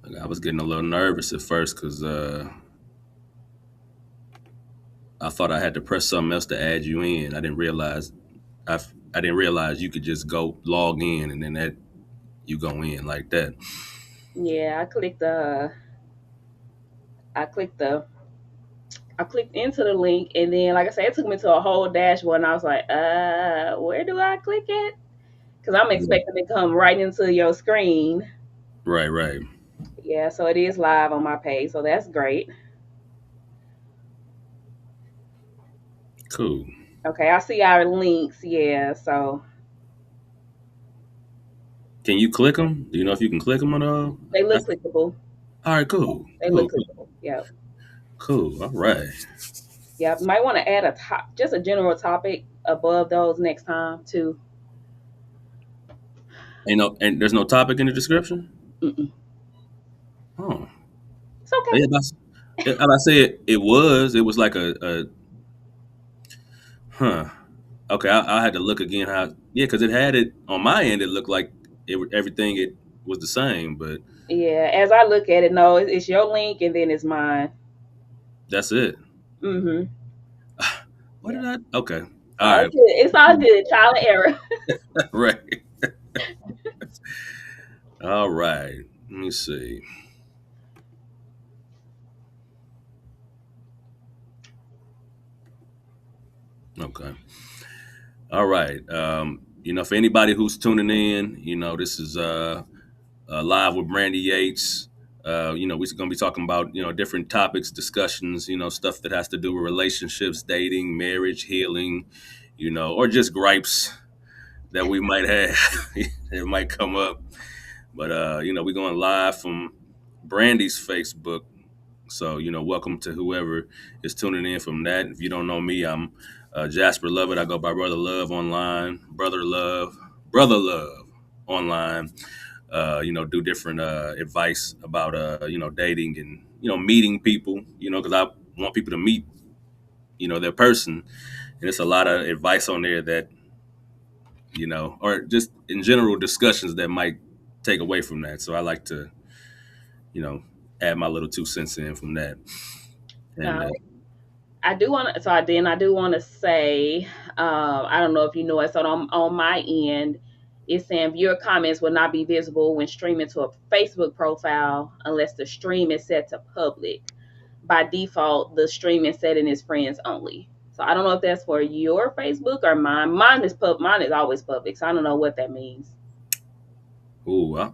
Like, I was getting a little nervous at first because I thought I had to press something else to add you in. I didn't realize you could just go log in and then that you go in like that. Yeah, I clicked the I clicked into the link, and then like I said, it took me to a whole dashboard, and I was like, where do I click it? Because I'm Yeah. expecting to come right into your screen. Right, right. Yeah, so it is live on my page, so that's great. Cool. Okay, I see our links. Yeah, so Can you click them? Do you know if you can click them at all? they look clickable. All right, cool, They cool, look cool, clickable. Yeah, cool. All right. yeah. Might want to add just a general topic above those next time too. And there's no topic in the description. Mm-mm. Oh, It's okay. yeah. I say it was like a huh. Okay, I had to look again. How? Yeah, because it had it on my end. It looked like everything it was the same, but Yeah, as I look at it, no, it's your link and then it's mine. that's it. Mm-hmm. What Yeah, did I? Okay. it's All all right. good. It's all good. Trial and error. Right. All right. Let me see. Okay. All right. For anybody who's tuning in, this is live with Brandy Yates. We're going to be talking about, different topics, discussions, stuff that has to do with relationships, dating, marriage, healing, or just gripes that we might have. It might come up. But, we're going live from Brandy's Facebook. So, welcome to whoever is tuning in from that. If you don't know me, I'm Jasper Lovett. I go by Brothalove online, Brothalove online. Do different advice about dating and meeting people. Because I want people to meet their person, and it's a lot of advice on there that or just in general discussions that might take away from that. So I like to you know add my little 2 cents in from that. And Now, I do want to. So I do want to say, I don't know if you know it. So on my end, it's saying viewer comments will not be visible when streaming to a Facebook profile unless the stream is set to public. By default, the streaming setting is friends only. So I don't know if that's for your Facebook or mine. Mine is always public. So I don't know what that means.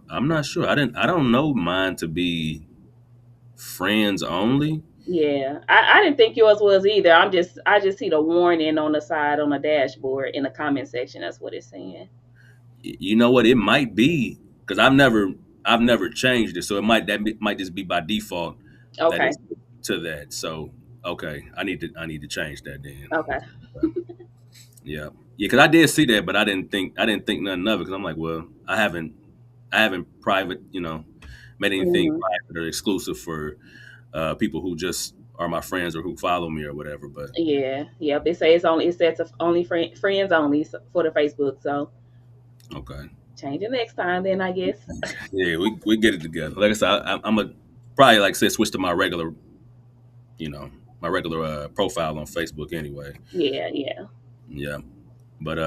I'm not sure. I don't know mine to be friends only. Yeah, I didn't think yours was either. I just see the warning on the side on the dashboard in the comment section. That's what it's saying. You know what? It might be because I've never changed it, so might just be by default that Okay. it's to that. So okay, I need to change that then. Okay. Yeah, yeah, because I did see that, but I didn't think nothing of it because I'm like, well, I haven't private, made anything Hmm. private or exclusive for people who just are my friends or who follow me or whatever. But Yeah. Yep. It says it's set to only friends only for the Facebook. So okay. change it next time, then I guess. Yeah, we get it together. Like I said, I'm a probably like say switch to you know, my regular profile on Facebook anyway. Yeah. Yeah. Yeah, but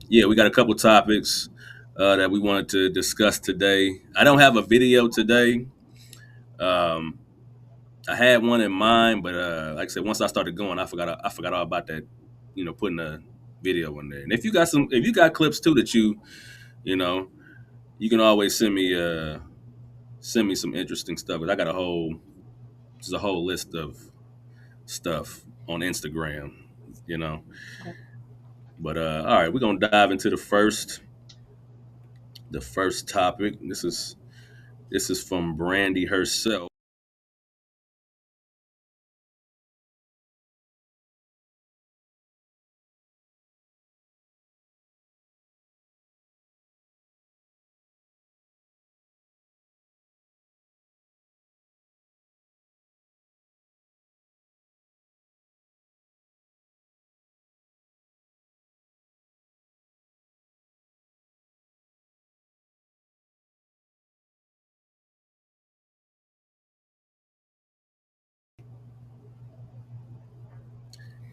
yeah, we got a couple topics that we wanted to discuss today. I don't have a video today. Um, I had one in mind, but like I said, once I started going, I forgot all about that. Putting a video in there. And if you got clips too that you know, you can always send me some interesting stuff. 'Cause I got there's a whole list of stuff on Instagram, you know. But all right, we're gonna dive into the first topic. This is from Brandy herself.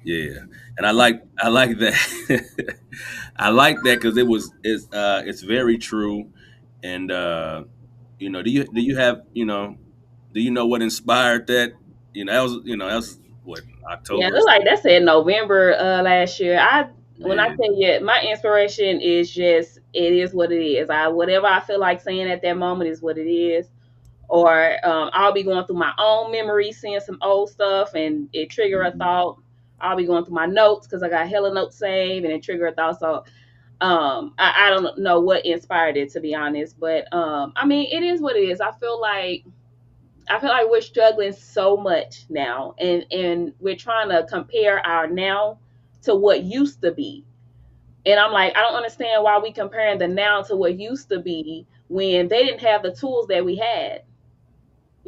Yeah, and I like that. I like that because it's very true. And do you have do you know what inspired that? That was what, Yeah, October. look like that said November last year. I When I Yeah, tell you my inspiration is just it is what it is. I Whatever I feel like saying at that moment is what it is. Or I'll be going through my own memories, seeing some old stuff, and it trigger a hmm, thought. I'll be going through my notes because I got hella notes saved, and it trigger a thought. So I don't know what inspired it, to be honest, but I mean, it is what it is. I feel like we're struggling so much now, and we're trying to compare our now to what used to be. And I'm like, I don't understand why we comparing the now to what used to be when they didn't have the tools that we had.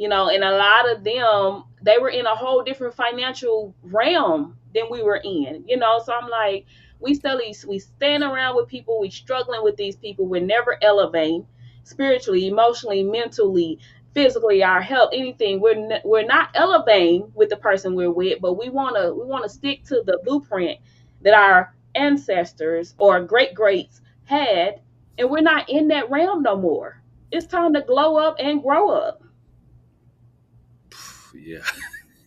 And a lot of them, they were in a whole different financial realm than we were in. So I'm like, we stand around with people, we struggling with these people, we're never elevating spiritually, emotionally, mentally, physically, our health, anything. We're not elevating with the person we're with, but we want to stick to the blueprint that our ancestors or great greats had, and we're not in that realm no more. It's time to glow up and grow up. yeah,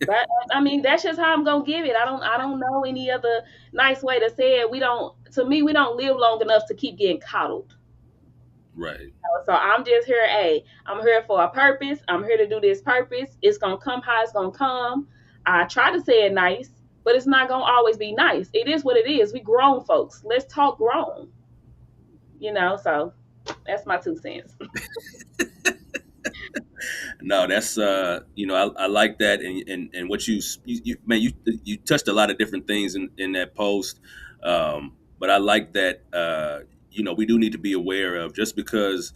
That I mean, that's just how I'm gonna give it. I don't know any other nice way to say it. We don't To me, we don't live long enough to keep getting coddled. right. So I'm just here, hey, I'm here for a purpose. I'm here to do this purpose. It's gonna come how it's gonna come. I try to say it nice, but it's not gonna always be nice. It is what it is. We grown folks. Let's talk grown. So that's my 2 cents. No, that's I like that, and what you man, you touched a lot of different things in that post, but I like that we do need to be aware of just because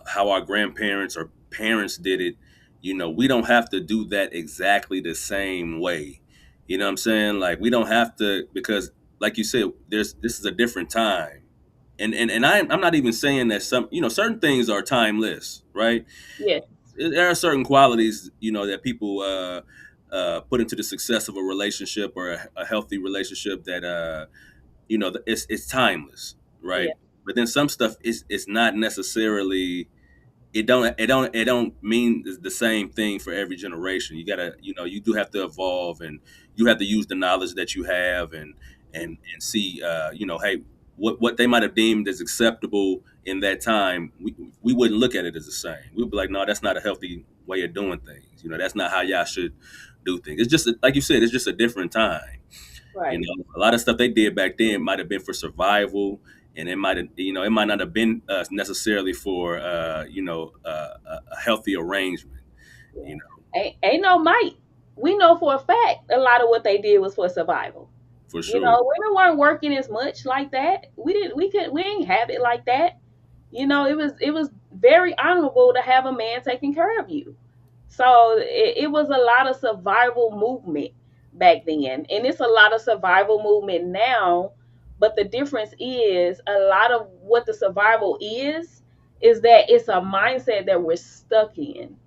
how our grandparents or parents did it. We don't have to do that exactly the same way. You know what I'm saying? Like we don't have to, because like you said, this is a different time. And I'm not even saying that some certain things are timeless, right? Yes, There are certain qualities that people put into the success of a relationship or a healthy relationship that it's timeless, right? yeah, But then some stuff is it's not necessarily, it don't mean the same thing for every generation. You gotta, you do have to evolve, and you have to use the knowledge that you have, and see, hey, what they might have deemed as acceptable in that time, we wouldn't look at it as the same. We'd be like, no, that's not a healthy way of doing things. That's not how y'all should do things. It's just like you said, it's just a different time. right. A lot of stuff they did back then might have been for survival, and it might not have been necessarily for a healthy arrangement. Yeah. You know, Ain't no might. We know for a fact a lot of what they did was for survival. for sure. Women weren't working as much like that. We didn't have it like that. It was very honorable to have a man taking care of you. So it was a lot of survival movement back then, and it's a lot of survival movement now. But the difference is a lot of what the survival is that it's a mindset that we're stuck in.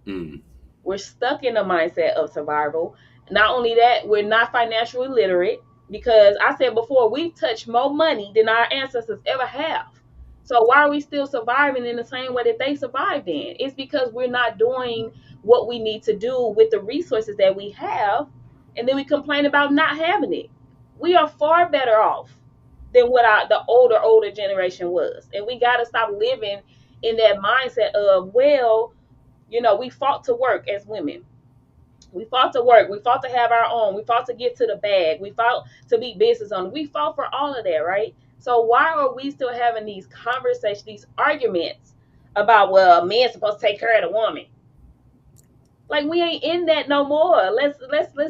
Mm, We're stuck in the mindset of survival. Not only that, we're not financially literate because I said before, we've touched more money than our ancestors ever have. So why are we still surviving in the same way that they survived in? It's because we're not doing what we need to do with the resources that we have, and then we complain about not having it. We are far better off than what the older generation was, and we got to stop living in that mindset of, well, we fought to work as women. We fought to work. We fought to have our own. We fought to get to the bag. We fought to be business owners. We fought for all of that, right? So why are we still having these conversations, these arguments about, well, a man's supposed to take care of the woman? Like we ain't in that no more. Let's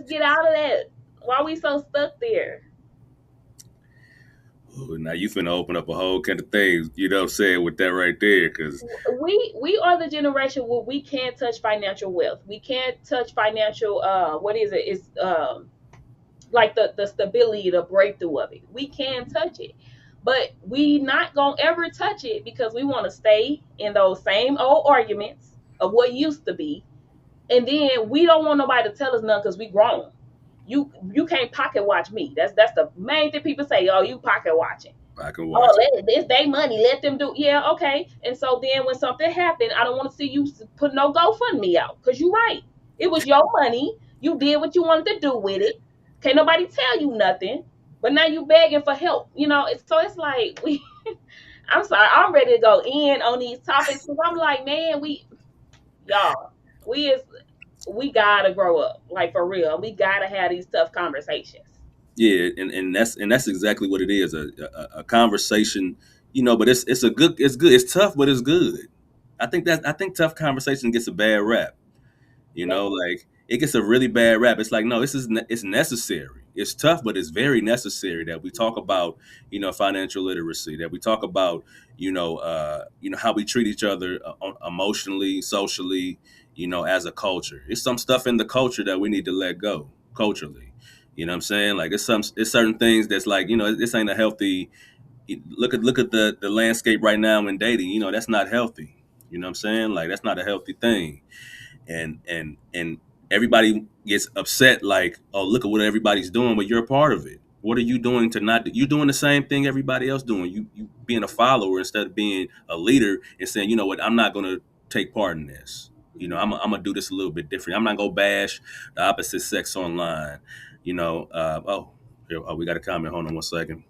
get out of that. Why are we so stuck there? ooh, now you finna open up a whole kind of things. You know what I'm saying with that right there, because We are the generation where we can't touch financial wealth. We can't touch financial what is it? It's like the stability, the breakthrough of it. We can touch it, but we not gonna ever touch it because we want to stay in those same old arguments of what used to be, and then we don't want nobody to tell us nothing because we grown. You can't pocket watch me. That's the main thing people say. Oh, you pocket watching. I can Oh, watch it. it's their money. Let them do. Yeah, okay. And so then when something happened, I don't want to see you put no GoFundMe out because you're right. It was your money. You did what you wanted to do with it. Can't nobody tell you nothing. But now you begging for help. So it's like we. I'm sorry. I'm ready to go in on these topics because I'm like, man, y'all, we is we gotta grow up, like for real. We gotta have these tough conversations. Yeah, and that's exactly what it is, a conversation, but it's a good, it's good, it's tough, but it's good. I think tough conversation gets a bad rap. Yep. Like it gets a really bad rap. It's like, no, it's necessary. It's tough, but it's very necessary that we talk about, financial literacy, that we talk about, how we treat each other, emotionally, socially, as a culture. It's some stuff in the culture that we need to let go culturally. You know what I'm saying? Like it's certain things that's like, this ain't a healthy. Look at the landscape right now in dating. That's not healthy. You know what I'm saying? Like that's not a healthy thing. And everybody gets upset, like, oh, look at what everybody's doing, but you're a part of it. What are you doing to not? You doing the same thing everybody else doing. You being a follower instead of being a leader and saying, you know what, I'm not going to take part in this. I'm gonna do this a little bit different. I'm not gonna bash the opposite sex online. We got a comment. Hold on 1 second.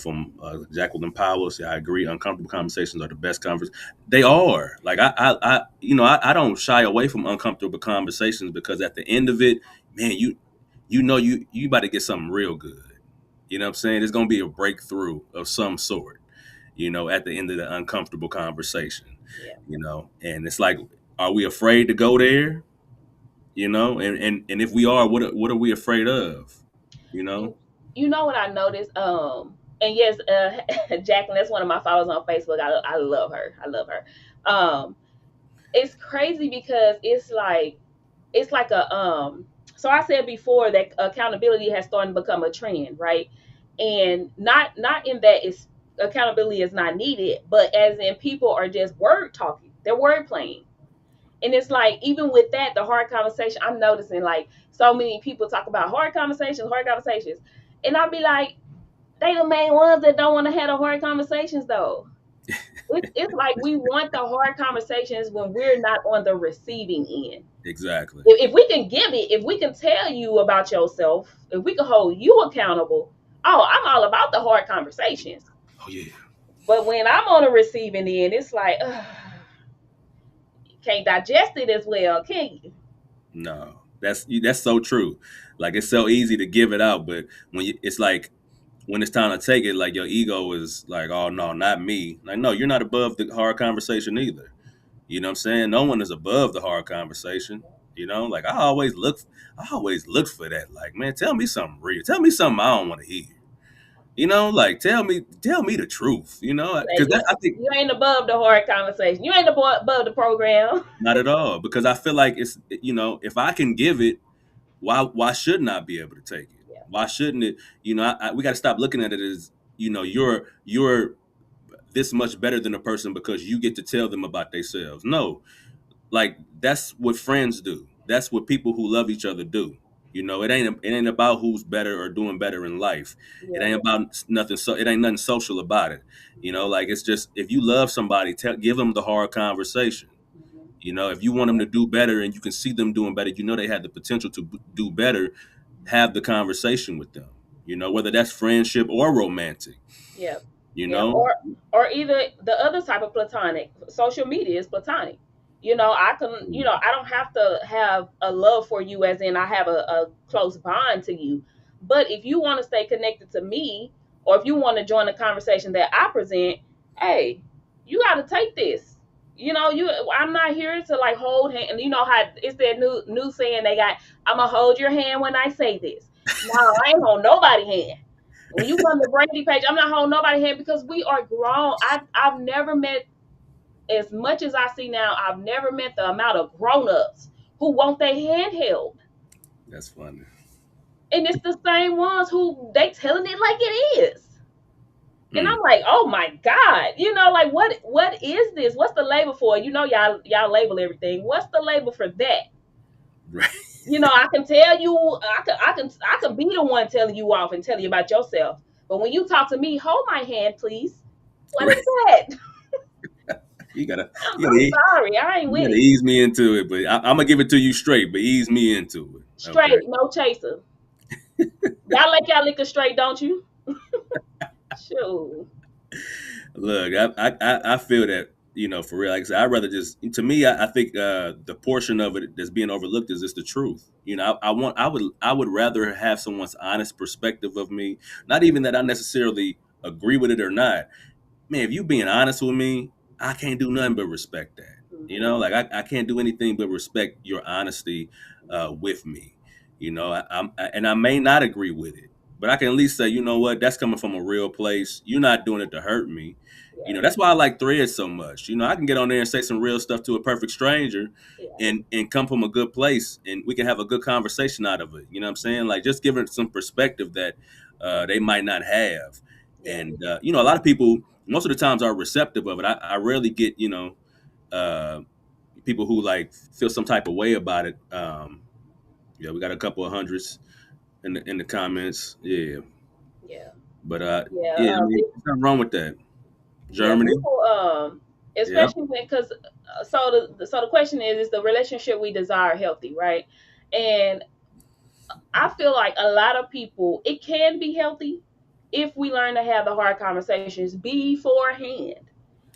From Jacqueline Powell. I agree. Uncomfortable conversations are the best conversations. They are. Like I don't shy away from uncomfortable conversations because at the end of it, man, you about to get something real good. You know what I'm saying? There's gonna be a breakthrough of some sort. At the end of the uncomfortable conversation. Yeah. And it's like, are we afraid to go there? And if we are, what are we afraid of? You know? You you know what I noticed? And yes, Jacqueline, that's one of my followers on Facebook. I love her. I love her. It's crazy because it's like a so I said before that accountability has started to become a trend, right? And not in that it's accountability is not needed, but as in people are just word talking. They're word playing. And it's like even with that, the hard conversation, I'm noticing like so many people talk about hard conversations. And I'll be like, they the main ones that don't want to have the hard conversations though. It's like we want the hard conversations when we're not on the receiving end. Exactly. If we can give it, if we can tell you about yourself, if we can hold you accountable, oh, I'm all about the hard conversations. Oh yeah. But when I'm on the receiving end, it's like, ugh, you can't digest it as well, can you? No, that's so true. Like it's so easy to give it out, but it's like when it's time to take it, like your ego is like, oh no, not me. Like no, you're not above the hard conversation either. You know what I'm saying? No one is above the hard conversation. Like I always look for that. Like man, tell me something real. Tell me something I don't want to hear. Like tell me the truth. Like, Because I think you ain't above the hard conversation. You ain't above the program. not at all. Because I feel like it's if I can give it, why shouldn't I be able to take it? Yeah, Why shouldn't it? We got to stop looking at it as you're this much better than a person because you get to tell them about themselves. No, like that's what friends do. That's what people who love each other do. It ain't about who's better or doing better in life. It yeah, ain't about nothing. So it ain't nothing social about it. Like it's just if you love somebody, give them the hard conversation. mhm, If you want them to do better and you can see them doing better, they have the potential to do better, have the conversation with them, whether that's friendship or romantic, yeah, you yeah. know? Or either the other type of platonic. Social media is platonic. I can. Mm. I don't have to have a love for you, as in I have a close bond to you. But if you want to stay connected to me, or if you want to join the conversation that I present, hey, you got to take this. I'm not here to like hold hand. You know how it's that new saying they got. I'm gonna hold your hand when I say this. No, I ain't hold nobody hand. When you come to Brandy page, I'm not holding nobody hand because we are grown. I've never met as much as I see now. I've never met the amount of grown ups who want their hand held, That's funny. and it's the same ones who they telling it like it is. And Mm. I'm like, oh my God, like what is this? What's the label for? Y'all label everything. What's the label for that? Right. I can tell you, I can be the one telling you off and tell you about yourself. But when you talk to me, hold my hand, please. What is Right. that? You gotta, I'm, you gotta, I'm sorry, I ain't you with gotta it. ease me into it. But I'm gonna give it to you straight, but ease me into it. Okay. Straight, no chaser. Y'all like y'all liquor straight, don't you? Sure. Look, I feel that, for real. Like I said, I'd rather just, to me, I think the portion of it that's being overlooked is just the truth. I would rather have someone's honest perspective of me. Not even that I necessarily agree with it or not. Man, if you being honest with me, I can't do nothing but respect that. Hmm. Like I can't do anything but respect your honesty with me. And I may not agree with it, but I can at least say, you know what, that's coming from a real place. You're not doing it to hurt me. Yeah, That's why I like threads so much. I can get on there and say some real stuff to a perfect stranger yeah, and come from a good place and we can have a good conversation out of it. You know what I'm saying? Like just giving some perspective that they might not have. yeah, And a lot of people most of the times are receptive of it. I rarely get, uh, people who like feel some type of way about it. Yeah, we got a couple of hundreds in the comments. Yeah, yeah, but yeah. yeah, I mean, there's nothing wrong with that. Yeah, Germany, people, yeah, especially when, because so the question is the relationship we desire healthy, right? And I feel like a lot of people, it can be healthy if we learn to have the hard conversations beforehand.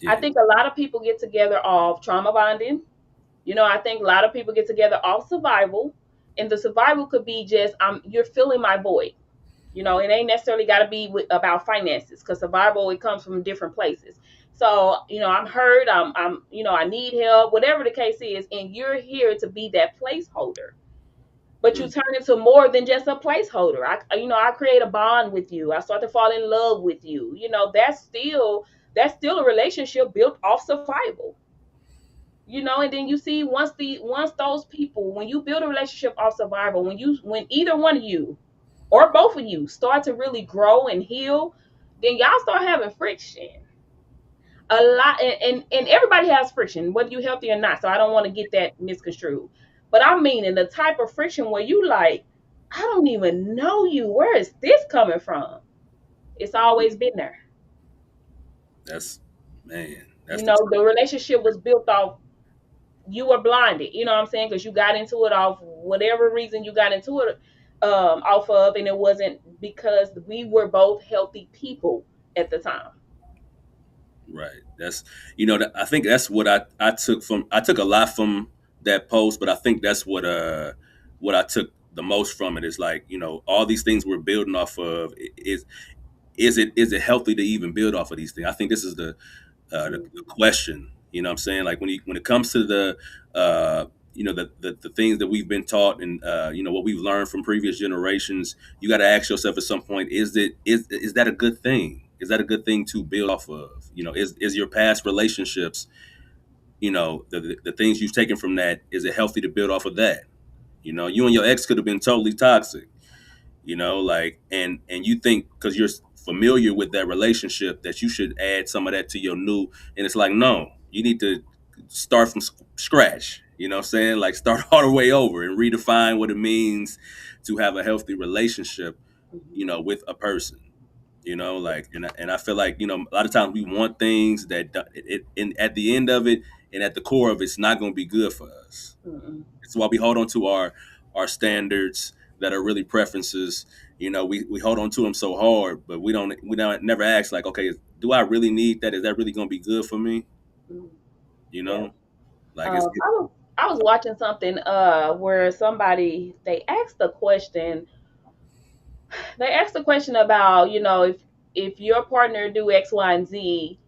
I yeah, think a lot of people get together off trauma bonding. I think a lot of people get together off survival, and the survival could be just you're filling my void. It ain't necessarily got to be about finances, because survival, it comes from different places. So I'm hurt. I need help. Whatever the case is, and you're here to be that placeholder. But you mm, turn into more than just a placeholder. I create a bond with you. I start to fall in love with you. That's still a relationship built off survival. And then you see, once those people, when you build a relationship off survival, when either one of you or both of you start to really grow and heal, then y'all start having friction a lot. And everybody has friction, whether you're healthy or not. So I don't want to get that misconstrued. But I mean, in the type of friction where you like, I don't even know you. Where is this coming from? It's always been there. that's man, that's You the know, truth. the relationship was built off, you were blinded, you know what I'm saying? Because you got into it off whatever reason you got into it off of, and it wasn't because we were both healthy people at the time. Right. That's I think that's what I took from I took a lot from that post, but I think that's what I took the most from it is like, all these things we're building off of is it healthy to even build off of these things? I think this is the Mhm. question. You know what I'm saying? Like when it comes to the things that we've been taught and what we've learned from previous generations, you got to ask yourself at some point, is that a good thing? Is that a good thing to build off of? Is your past relationships, the things you've taken from that, is it healthy to build off of that? You and your ex could have been totally toxic, like, and you think because you're familiar with that relationship that you should add some of that to your new, and it's like, no, you need to start from scratch. You know what I'm saying? Like start all the way over and redefine what it means to have a healthy relationship, Mhm. with a person. Like, and I feel like, a lot of times we want things that and at the end of it and at the core of it's not going to be good for us. Mhm. It's why we hold on to our standards that are really preferences. We hold on to them so hard, but we don't never ask like, okay, do I really need that? Is that really going to be good for me? Mhm. You Yeah. know, like it's I was watching something where somebody, they asked a question about, if your partner do X, Y, and Z,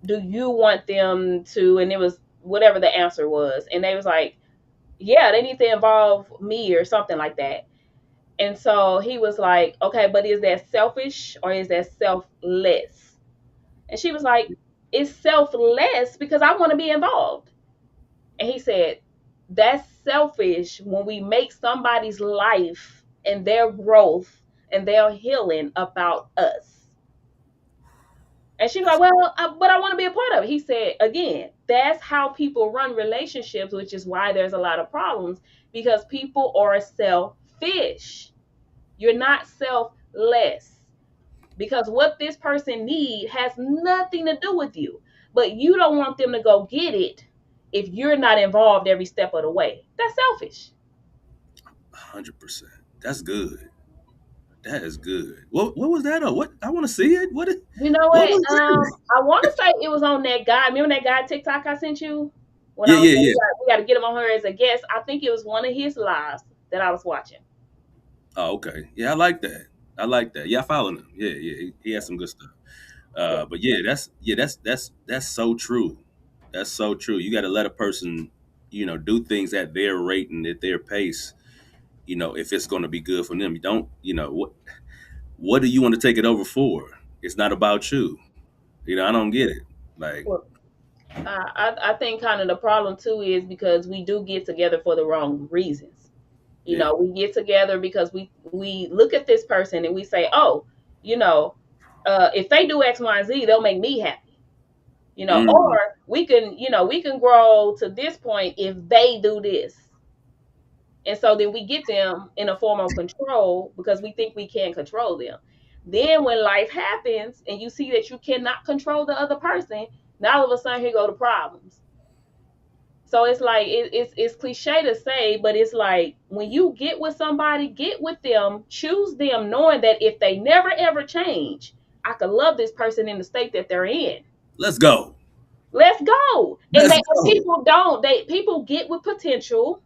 do you want them to? And it was whatever the answer was, and they was like, yeah, they need to involve me or something like that. And so he was like, okay, but is that selfish or is that selfless? And she was like, it's selfless because I want to be involved. And he said, that's selfish when we make somebody's life and their growth and their healing about us. And she's like, That's well, but I want to be a part of it. He said, again, that's how people run relationships, which is why there's a lot of problems because people are selfish. You're not selfless because what this person need has nothing to do with you, but you don't want them to go get it if you're not involved every step of the way. That's selfish. 100%. That's good. That is good. What was that? What I want to see it. You know What what? was that? I want to say it was on that guy. Remember that guy TikTok I sent you when Yeah, I was yeah, saying yeah. we got to get him on her as a guest. I think it was one of his lives that I was watching. Oh, okay. Yeah, I like that. I like that. Yeah, I follow him. Yeah, yeah. He has some good stuff. Yeah, But yeah, that's so true. That's so true. You got to let a person, do things at their rate and at their pace. If it's going to be good for them, you don't. What do you want to take it over for? It's not about you. I don't get it. Like, well, I think kind of the problem too is because we do get together for the wrong reasons. You yeah. know, we get together because we look at this person and we say, oh, you know, if they do X, Y, and Z, they'll make me happy. You know, or Mm, we can grow to this point if they do this. And so then we get them in a form of control because we think we can control them. Then when life happens and you see that you cannot control the other person, now all of a sudden here go the problems. So it's like it's cliche to say, but it's like when you get with somebody, get with them, choose them, knowing that if they never ever change, I could love this person in the state that they're in. let's go. Let's go. And Let's go. people don't. People get with potential.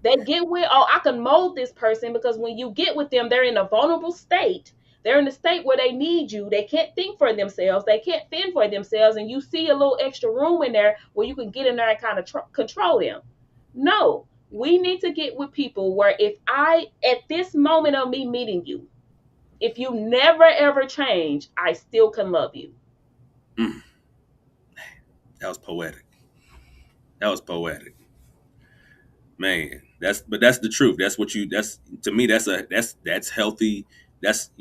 They get with, oh, I can mold this person because when you get with them, they're in a vulnerable state. They're in a state where they need you. They can't think for themselves. They can't fend for themselves. And you see a little extra room in there where you can get in there and kind of control them. No, we need to get with people where if at this moment of me meeting you, if you never ever change, I still can love you. Mm, that was poetic. That was poetic. Man, that's the truth. That's what you that's to me that's healthy. That's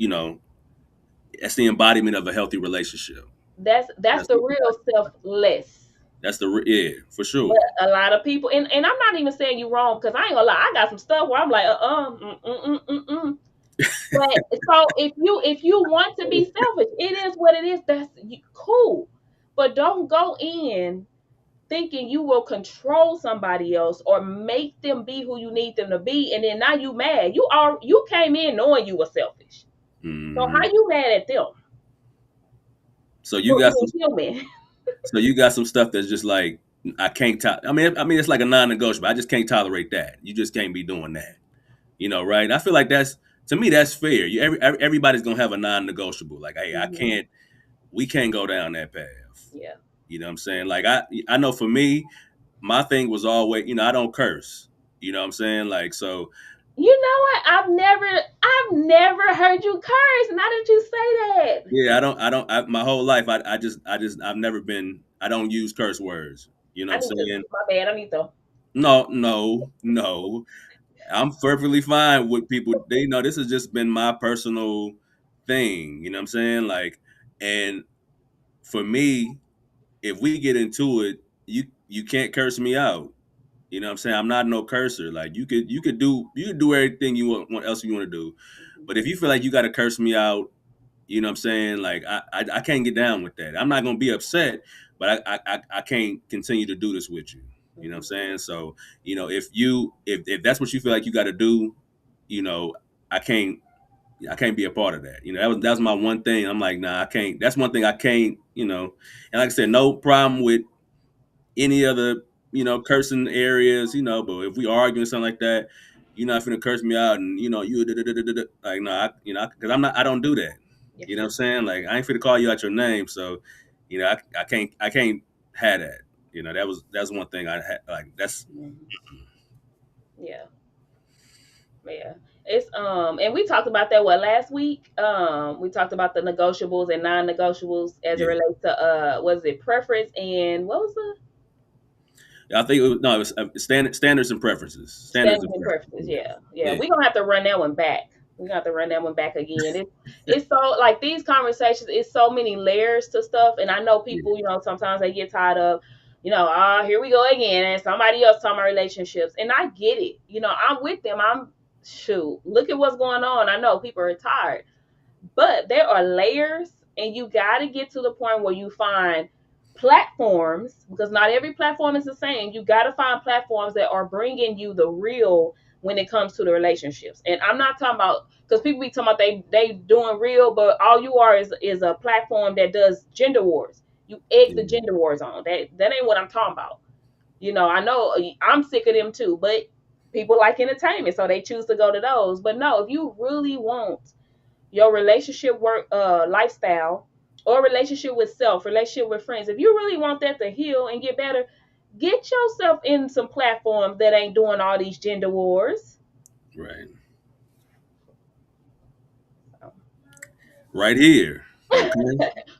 that's the embodiment of a healthy relationship. That's That's the real selfless. yeah, for But sure. a lot of people, and I'm not even saying you wrong because I ain't gonna lie, I got some stuff where I'm like, But so if you want to be selfish, it is what it is. That's cool, but don't go in thinking you will control somebody else or make them be who you need them to be, and then now you mad. You came in knowing you were selfish, so how Hmm. you mad at them So you for got some being human? so you got some stuff that's just like I can't I mean it's like a non-negotiable. I just can't tolerate that. You just can't be doing that. Right? I feel like that's to me that's fair. Everybody's gonna have a non-negotiable. Like, hey, I Hmm. can't. We can't go down that path. Yeah. You know what I'm saying? Like I know for me, my thing was always, I don't curse. You know what I'm saying? Like so You know what? I've never heard you curse. And how did you say that? yeah, my whole life I've never been I don't use curse words. You know what I I'm need to. saying? My bad. I need to. No, no, no. I'm perfectly fine with people. They know this has just been my personal thing. You know what I'm saying? Like, and for me, if we get into it, you can't curse me out. You know what I'm saying? I'm not no cursor. Like you could do everything you want else you want to do. But if you feel like you got to curse me out, you know what I'm saying? Like I can't get down with that. I'm not gonna be upset, but I can't continue to do this with you. You know what I'm Mhm. saying? So if that's what you feel like you got to do, you know I can't I can't be a part of that. That was my one thing. I'm like, nah, I can't. That's one thing I can't. And like I said, no problem with any other cursing areas. But if we arguing something like that, you're not finna curse me out, and you like no, because I don't do that. Yeah. You know what I'm saying? Like I ain't finna call you out your name, so I can't have that. That's one thing I had like that's Mhm. Yeah. Yeah. It's and we talked about that what last week. We talked about the negotiables and non-negotiables as it yeah. relates to was it preference and what was the I think it was standards and preferences. Standards standards and and preferences. preferences? Yeah. Yeah. Yeah. Yeah. We're gonna have to run that one back. We got to run that one back again. It's so like these conversations. It's so many layers to stuff, and I know Yeah. people. Sometimes they get tired of, here we go again, and somebody else talking about relationships, and I get it. I'm with them. Shoot. Look at what's going on. I know people are tired, but there are layers, and you got to get to the point where you find platforms, because not every platform is the same. You got to find platforms that are bringing you the real when it comes to the relationships. And I'm not talking about, because people be talking about they doing real, but all you are is a platform that does gender wars. You egg the Yeah. gender wars on. That ain't what I'm talking about. I know I'm sick of them too, but people like entertainment, so they choose to go to those. But no, if you really want your relationship work lifestyle, or relationship with self, relationship with friends, if you really want that to heal and get better, get yourself in some platforms that ain't doing all these gender wars. Right. So, Right here. Okay.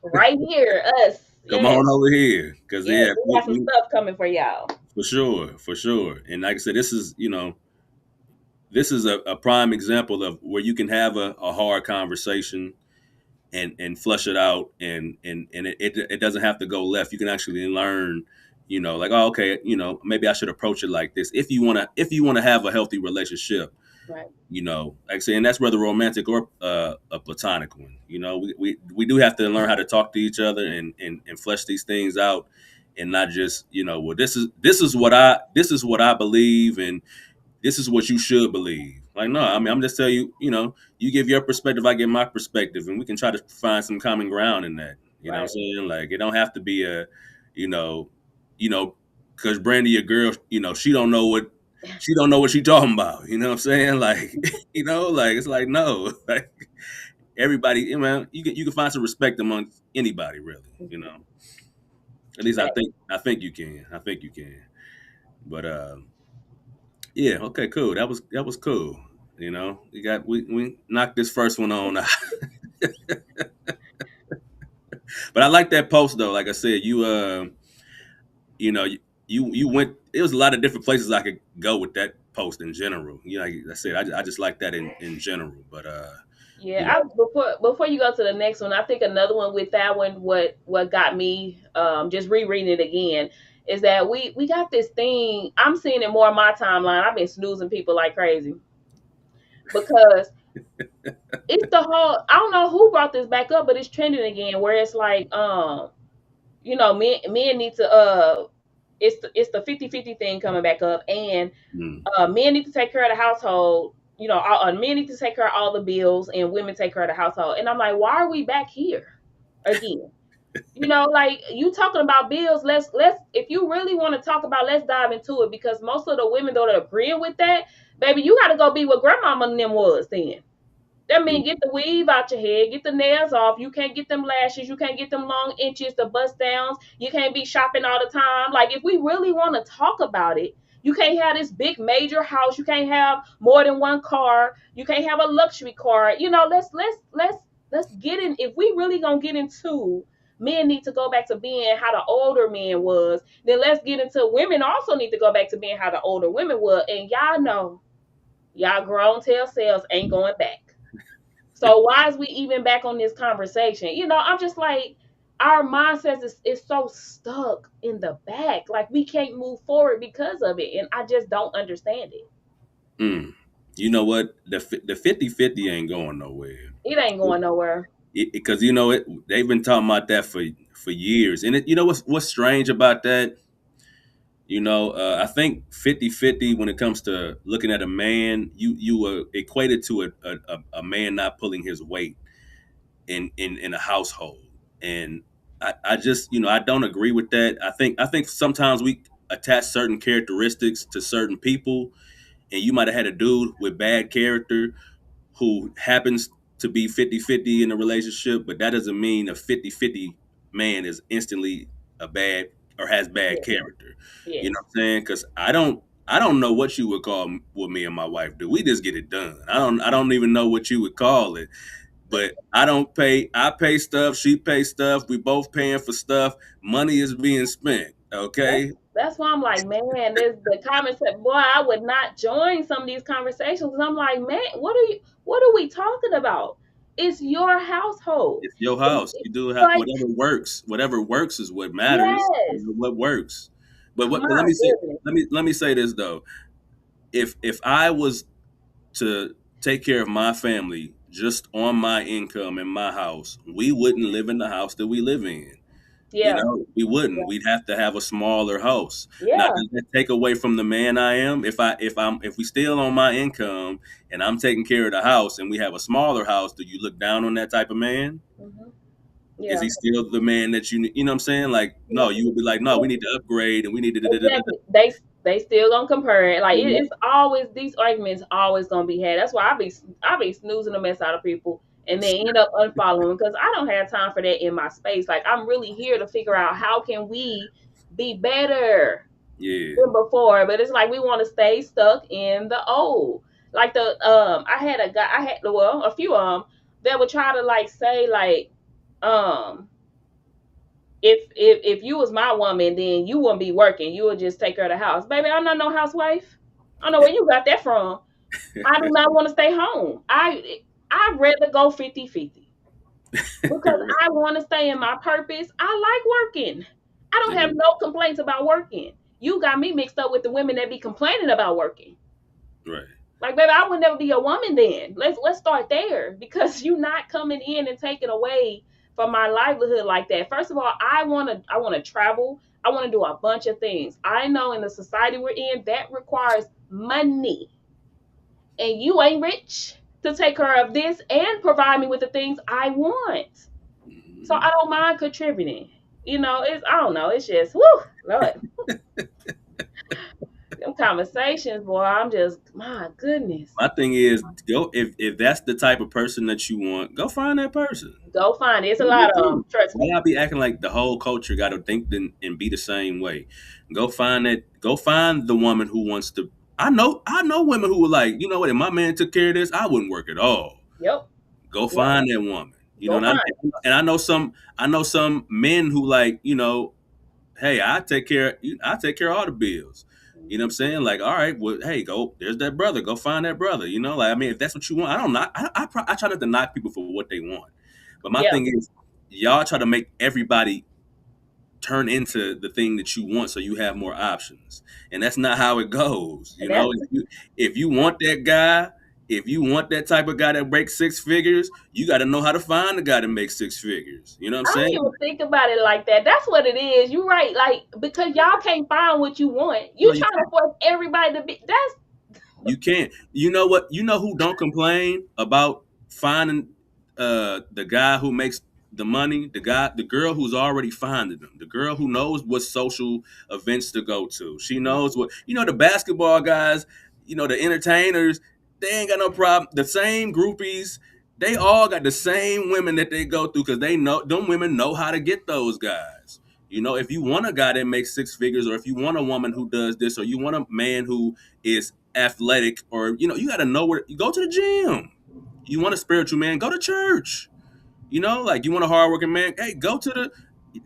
right here, us. Come Yes, on over here, because yes, yeah, we got some stuff coming for y'all. for sure, for sure. And like I said, this is a prime example of where you can have a hard conversation and flush it out, and it doesn't have to go left. You can actually learn, like, oh, okay, maybe I should approach it like this. If you want to have a healthy relationship, Right. like I say, and that's whether romantic or a platonic one. We do have to learn how to talk to each other and flesh these things out, and not just, well, this is what I believe, and this is what you should believe. Like, no, I mean, I'm just telling you, you give your perspective, I give my perspective, and we can try to find some common ground in that. You know what I'm Right. saying? Like, it don't have to be you know, you know, because Brandy, a girl, she don't know what she talking about. You know what I'm saying? Like, like it's like no, like everybody, you can find some respect among anybody, really. Mhm. At least I Right. think I think you can. I think you can. But yeah, okay, cool. That was cool. We knocked this first one on. But I like that post though. Like I said, you know, you went. It was a lot of different places I could go with that post in general. Like I said, I just like that in general. But you Yeah, know, before you go to the next one, I think another one with that one, what got me just rereading it again, is that we got this thing. I'm seeing it more on my timeline. I've been snoozing people like crazy, because it's the whole, I don't know who brought this back up, but it's trending again, where it's like, men need to it's the 50-50 thing coming back up, and mm, men need to take care of the household. Men need to take care of all the bills, and women take care of the household. And I'm like, why are we back here again? Like, you talking about bills. Let's if you really want to talk about, let's dive into it, because most of the women that are agreeing with that, baby, you got to go be what grandmama and them was then. That mm, mean, get the weave out your head, get the nails off. You can't get them lashes. You can't get them long inches, the bust downs. You can't be shopping all the time. Like, if we really want to talk about it, you can't have this big major house. You can't have more than one car. You can't have a luxury car. Let's get in. If we really gonna get into, men need to go back to being how the older men was. Then let's get into, women also need to go back to being how the older women were. And y'all know, y'all grown tell selves ain't going back. So why is we even back on this conversation? I'm just like, our mindset is so stuck in the back. Like, we can't move forward because of it. And I just don't understand it. mm. You know what? The 50-50 ain't going nowhere. It ain't going nowhere. Because they've been talking about that for years. And what's strange about that. I think 50-50, when it comes to looking at a man, you equate it to a man not pulling his weight in a household. And I just, I don't agree with that. I think sometimes we attach certain characteristics to certain people, and you might have had a dude with bad character who happens to be 50-50 in a relationship, but that doesn't mean a 50-50 man is instantly a bad or has bad Yes. character. You know Yes. what I'm saying? Because I don't know what you would call what me and my wife do. We just get it done. I don't even know what you would call it. But I pay stuff, she pays stuff, we both paying for stuff, money is being spent. That's Okay, that's why I'm like, man, this the conversation. Boy, I would not join some of these conversations because I'm like, man, what are we talking about? It's your household. it's your It- house. it- You do like, whatever works. Whatever works is what matters. yes, What works. But my goodness, let me say this though. If I was to take care of my family just on my income in my house, we wouldn't live in the house that we live in. You yeah, know, we wouldn't. We'd have to have a smaller house. Now, yeah, does that take away from the man I am? If we still on my income and I'm taking care of the house and we have a smaller house, do you look down on that type of man? hmm Is yeah, he still the man that you know what I'm saying? Like, no, yeah. you would be like, no, we need to upgrade and we need to Exactly. They still gonna compare it. Like you it's always these arguments always gonna be had. That's why I be snoozing the mess out of people and then end up unfollowing because I don't have time for that in my space. Like I'm really here to figure out how can we be better yeah. than before. But it's like we want to stay stuck in the old. Like I had a guy I had well a few that would try to like say like um if you was my woman, then you wouldn't be working. You would just take care of the house. Baby, I'm not no housewife. I don't know where you got that from. I do not want to stay home. I'd rather go 50-50 because I want to stay in my purpose. I like working. I don't have Yeah, no complaints about working. You got me mixed up with the women that be complaining about working. right. Like, baby, I would never be a woman then. Let's start there because you not coming in and taking away from my livelihood like that. First of all, I wanna travel. I wanna do a bunch of things. I know in the society we're in that requires money, and you ain't rich to take care of this and provide me with the things I want. So Mhm. I don't mind contributing. It's I don't know. It's just whoo, Lord, them conversations, boy. I'm just my goodness. My thing is, go if that's the type of person that you want, go find that person. Go find it. It's a Me lot of too. trust Why me. y'all be acting like the whole culture got to think and be the same way? Go find that. Go find the woman who wants to. I know women who were like, you know what? If my man took care of this, I wouldn't work at all. Yep. Go Yep. find that woman. You know, Go find it. and I know some men who like, you know, hey, I take care of all the bills. You know what I'm Mhm. saying? Like, all right, well, hey, go. There's that brother. Go find that brother. You know, like I mean, if that's what you want, I don't knock. I try not to knock people for what they want, but my Yeah. thing is, y'all try to make everybody turn into the thing that you want, so you have more options, and that's not how it goes. You know, That's if you want that guy. If you want that type of guy that breaks six figures, you got to know how to find the guy that makes six figures. You know what I'm I saying? don't even think about it like that. That's what it is. You're right. Like because y'all can't find what you want. You No, you trying to force everybody to be that's You can't. You know what? You know who don't complain about finding the guy who makes the money, the girl who's already finding them, the girl who knows what social events to go to. She knows what the basketball guys, the entertainers, they ain't got no problem. The same groupies, they all got the same women that they go through because they know them women know how to get those guys. You know, if you want a guy that makes six figures, or if you want a woman who does this, or you want a man who is athletic, or you got to know where you go to the gym. You want a spiritual man, go to church. Like you want a hardworking man, hey, go to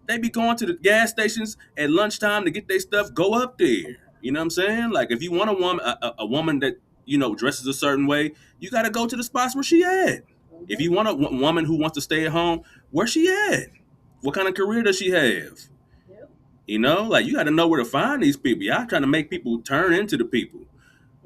they be going to the gas stations at lunchtime to get their stuff, go up there. You know what I'm saying? Like if you want a woman that dresses a certain way, you got to go to the spots where she at. If Mhm. you want a woman who wants to stay at home, where she at? What kind of career does she have? Yep. Like you got to know where to find these people. Y'all trying to make people turn into the people,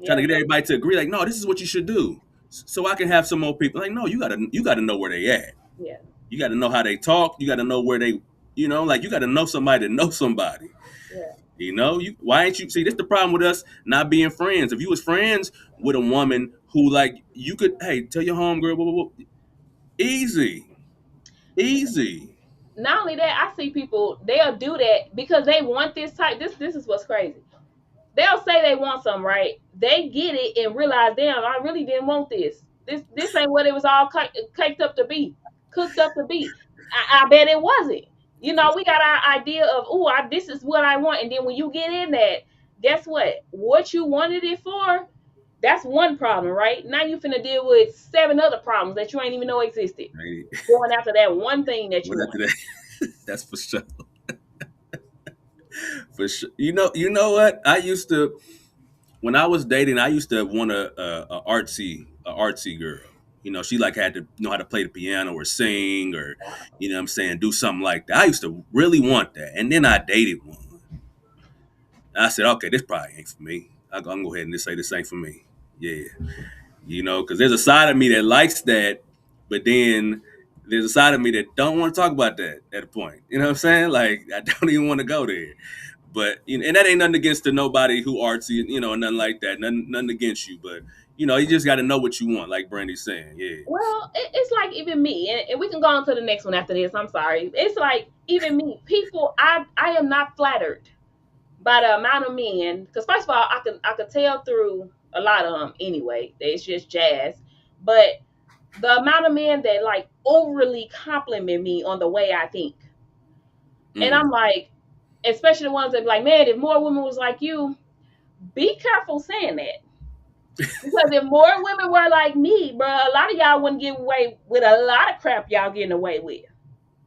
trying to Yeah. get everybody to agree. Like, no, this is what you should do, so I can have some more people. Like, no, you gotta know where they at. Yeah. You got to know how they talk. You got to know where they, like you got to know somebody to know somebody. Yeah. You why ain't you see? This the problem with us not being friends. If you was friends with a woman who like you could, hey, tell your homegirl, blah, blah, blah, easy, easy. Not only that, I see people they'll do that because they want this type. This is what's crazy. They'll say they want something, right? They get it and realize, damn, I really didn't want this. This ain't what it was all caked up to be, cooked up to be. I bet it wasn't. We got our idea of, this is what I want, and then when you get in that, guess what? What you wanted it for, that's one problem, right? Now you finna deal with seven other problems that you ain't even know existed. Right? Going after that one thing that you What after want. that? That's for sure. For sure. You know what? I used to when I was dating, I used to want a artsy girl. You know, she like had to know how to play the piano or sing or you know what I'm saying, do something like that. I used to really want that. And then I dated one. And I said, okay, this probably ain't for me. I'm gonna go ahead and just say this ain't for me. Yeah. You know, because there's a side of me that likes that, but then there's a side of me that don't want to talk about that at a point. You know what I'm saying? Like I don't even want to go there. But you know, and that ain't nothing against to nobody who artsy, you know, nothing like that. Nothing against you, but you know, you just got to know what you want, like Brandy's saying. Yeah. Well, it's like even me, and we can go on to the next one after this. I'm sorry. It's like even me. People, I am not flattered by the amount of men. Because first of all, I could tell through a lot of them anyway. It's just jazz, but the amount of men that like overly compliment me on the way I think, and Mm. I'm like, especially the ones that be like, man, if more women was like you, be careful saying that. Because if more women were like me, bro, a lot of y'all wouldn't get away with a lot of crap y'all getting away with.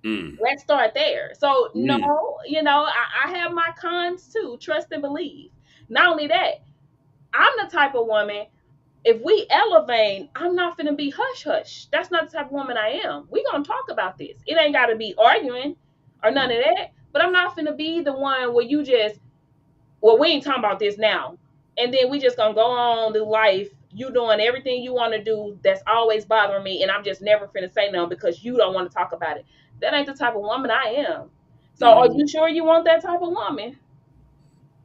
Mm. Let's start there. So Mm. no, I have my cons too. Trust and believe. Not only that, I'm the type of woman. If we elevate, I'm not finna be hush hush. That's not the type of woman I am. We gonna talk about this. It ain't gotta be arguing or none of that. But I'm not finna be the one where you just, well, we ain't talking about this now. And then we just gonna go on through life. You doing everything you want to do that's always bothering me, and I'm just never finna say no because you don't want to talk about it. That ain't the type of woman I am. So, are Mm. you sure you want that type of woman?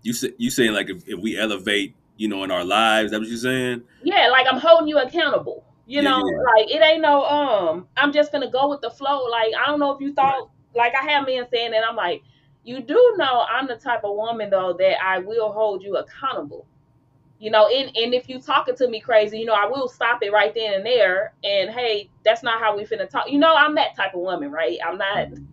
You saying like if we elevate, you know, in our lives? That what you saying? Yeah, like I'm holding you accountable. Yeah. Yeah. Like it ain't no I'm just gonna go with the flow. Like I don't know if you Right. thought, like I have men saying that, I'm like, you do know I'm the type of woman though that I will hold you accountable. And if you talking to me crazy, I will stop it right then and there. And hey, that's not how we finna talk. I'm that type of woman, right? I'm not. Mm.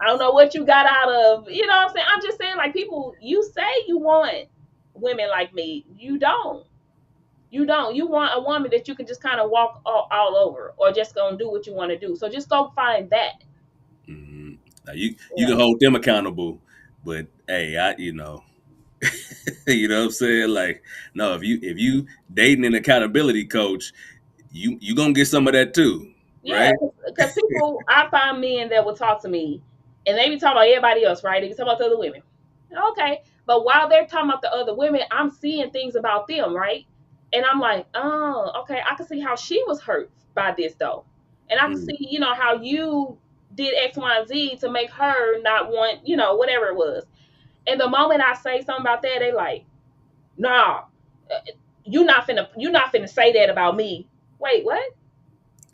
I don't know what you got out of. You know what I'm saying? I'm just saying, like, people, you say you want women like me, you don't. You don't. You want a woman that you can just kind of walk all over, or just gonna do what you want to do. So just go find that. Mm. Now you Yeah. can hold them accountable, but hey, you know. You know what I'm saying? Like, no, if you dating an accountability coach, you gonna get some of that too, Yeah, right? because people, I find men that will talk to me, and they be talking about everybody else, right? They be talking about the other women. Okay, but while they're talking about the other women, I'm seeing things about them, right? And I'm like, oh, okay, I can see how she was hurt by this though, and I can Mm. see, how you did X, Y, and Z to make her not want, whatever it was. And the moment I say something about that, they like, nah, uh, you not finna say that about me. Wait, what?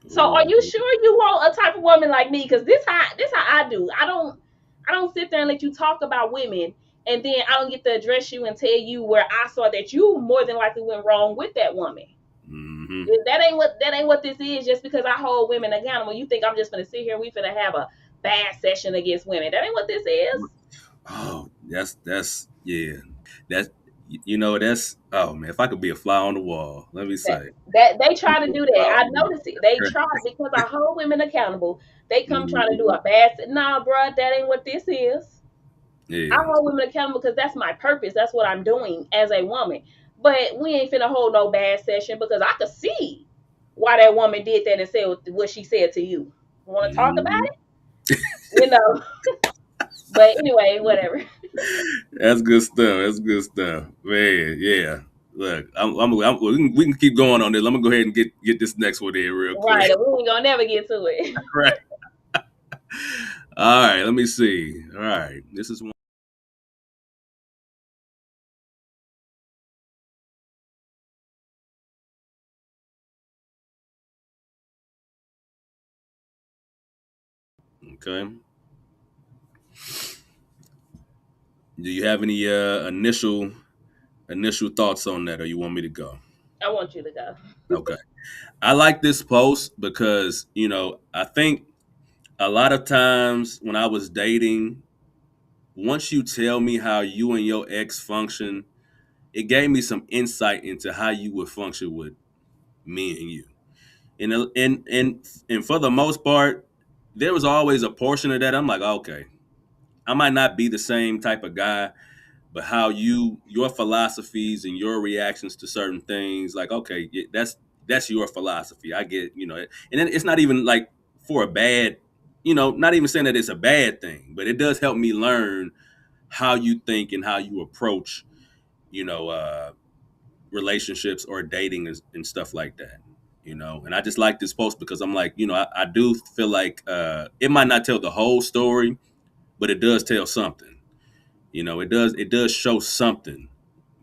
So are you Ooh. sure you want a type of woman like me? Because this how I do. I don't sit there and let you talk about women, and then I don't get to address you and tell you where I saw that you more than likely went wrong with that woman. Hmm. That ain't what this is. Just because I hold women accountable, you think I'm just gonna sit here and we finna have a bad session against women? That ain't what this is. Oh, that's yeah. That's you know that's oh man. If I could be a fly on the wall, let me That say. that they try to Be a do fly that. I on the wall. noticed it. They try because I hold women accountable. They come trying to do Mhm. a bad. Nah, bruh, that ain't what this is. I Yeah. hold women accountable because that's my purpose. That's what I'm doing as a woman. But we ain't finna hold no bad session because I could see why that woman did that and said what she said to you. Want to talk about Mhm. it? You know. But anyway, whatever. That's good stuff. That's good stuff, man. Yeah. Look, we can keep going on this. I'm gonna go ahead and get this next one in real Right. quick. We ain't gonna never get to it. Right. All right. Let me see. All right. This is one. Okay. Do you have any initial thoughts on that, or you want me to go? I want you to go. Okay. I like this post because I think a lot of times when I was dating, once you tell me how you and your ex function, it gave me some insight into how you would function with me and you. And for the most part, there was always a portion of that I'm like, okay, I might not be the same type of guy, but how your philosophies and your reactions to certain things, like, okay, that's your philosophy. I get, and then it's not even like for a bad, not even saying that it's a bad thing, but it does help me learn how you think and how you approach, you know, uh, relationships or dating and stuff like that. And I just like this post because I'm like, I do feel like it might not tell the whole story, but it does tell something. It does show something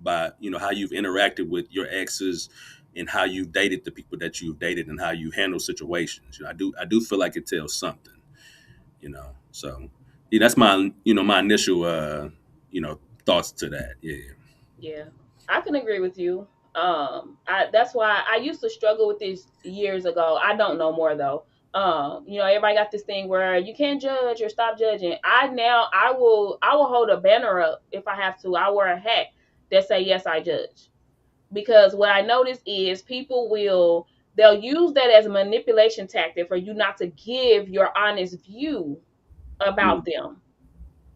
by how you've interacted with your exes and how you've dated the people that you've dated and how you handle situations. I do feel like it tells something. So yeah, that's my initial thoughts to that. Yeah. Yeah, I can agree with you. That's why I used to struggle with this years ago. I don't know more though. Everybody got this thing where you can't judge or stop judging. I will hold a banner up if I have to. I wear a hat that say yes I judge, because what I notice is they'll use that as a manipulation tactic for you not to give your honest view about Mm. them.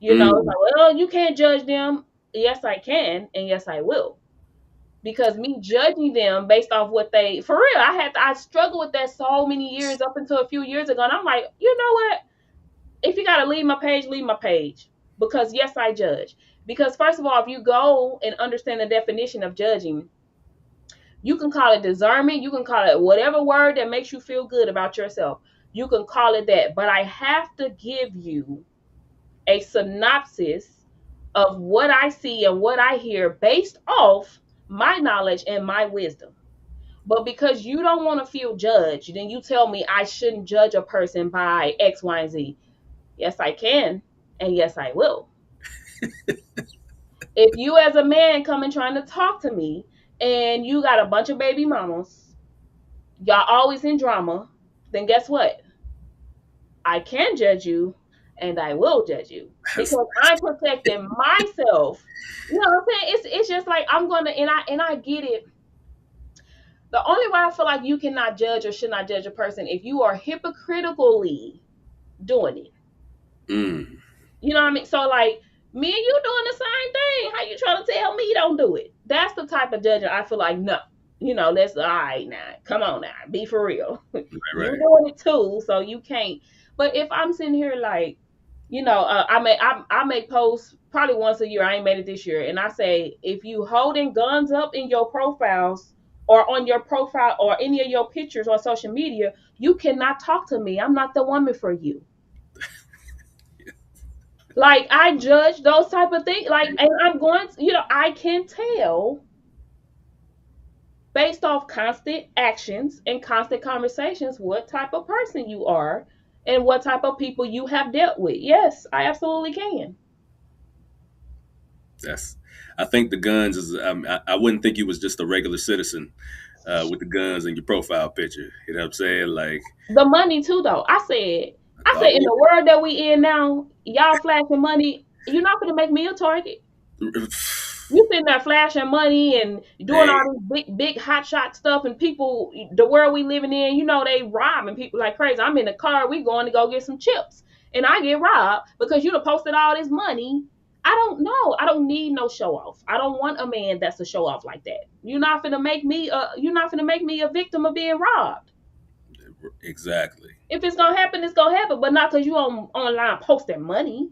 It's Mm. like, well, you can't judge them. Yes, I can, and yes, I will. Because me judging them based off what they, for real, I struggled with that so many years up until a few years ago, and I'm like, you know what? If you gotta leave my page, leave my page. Because yes, I judge. Because first of all, if you go and understand the definition of judging, you can call it discernment, you can call it whatever word that makes you feel good about yourself. You can call it that, but I have to give you a synopsis of what I see and what I hear based off my knowledge and my wisdom. But because you don't want to feel judged, then you tell me I shouldn't judge a person by X, Y, and Z. Yes, I can. And yes, I will. If you, as a man, come and trying to talk to me and you got a bunch of baby mamas, y'all always in drama, then guess what? I can judge you and I will judge you That's, because I'm protecting myself. You know what I'm saying? It's just like I'm gonna, and I get it. The only way I feel like you cannot judge or should not judge a person if you are hypocritically doing it. mm, You know what I mean? So like me and you doing the same thing. How you trying to tell me don't do it? That's the type of judging I feel like no. Let's all right now. Come on now. Be for real. right, You right. doing it too, so you can't. But if I'm sitting here like, I make posts probably once a year. I ain't made it this year, and I say if you holding guns up in your profiles or on your profile or any of your pictures on social media, you cannot talk to me. I'm not the woman for you. Like I judge those type of things. Like, and I'm going to, I can tell based off constant actions and constant conversations what type of person you are and what type of people you have dealt with. Yes, I absolutely can. That's. I think the guns is. I wouldn't think you was just a regular citizen with the guns in your profile picture. You know what I'm saying? Like, The money too, though. I said, in oh, the world that we in now, y'all flashing money. You're not gonna make me a target. You sitting there flashing money and doing hey, all this big hot shot stuff, and people, the world we living in, they robbing people like crazy. I'm in the car, we going to go get some chips, and I get robbed because you done posted all this money. I don't know. I don't need no show off. I don't want a man that's a show off like that. You're not gonna make me a victim of being robbed. exactly. If it's gonna happen, it's gonna happen, but not because you online posting money.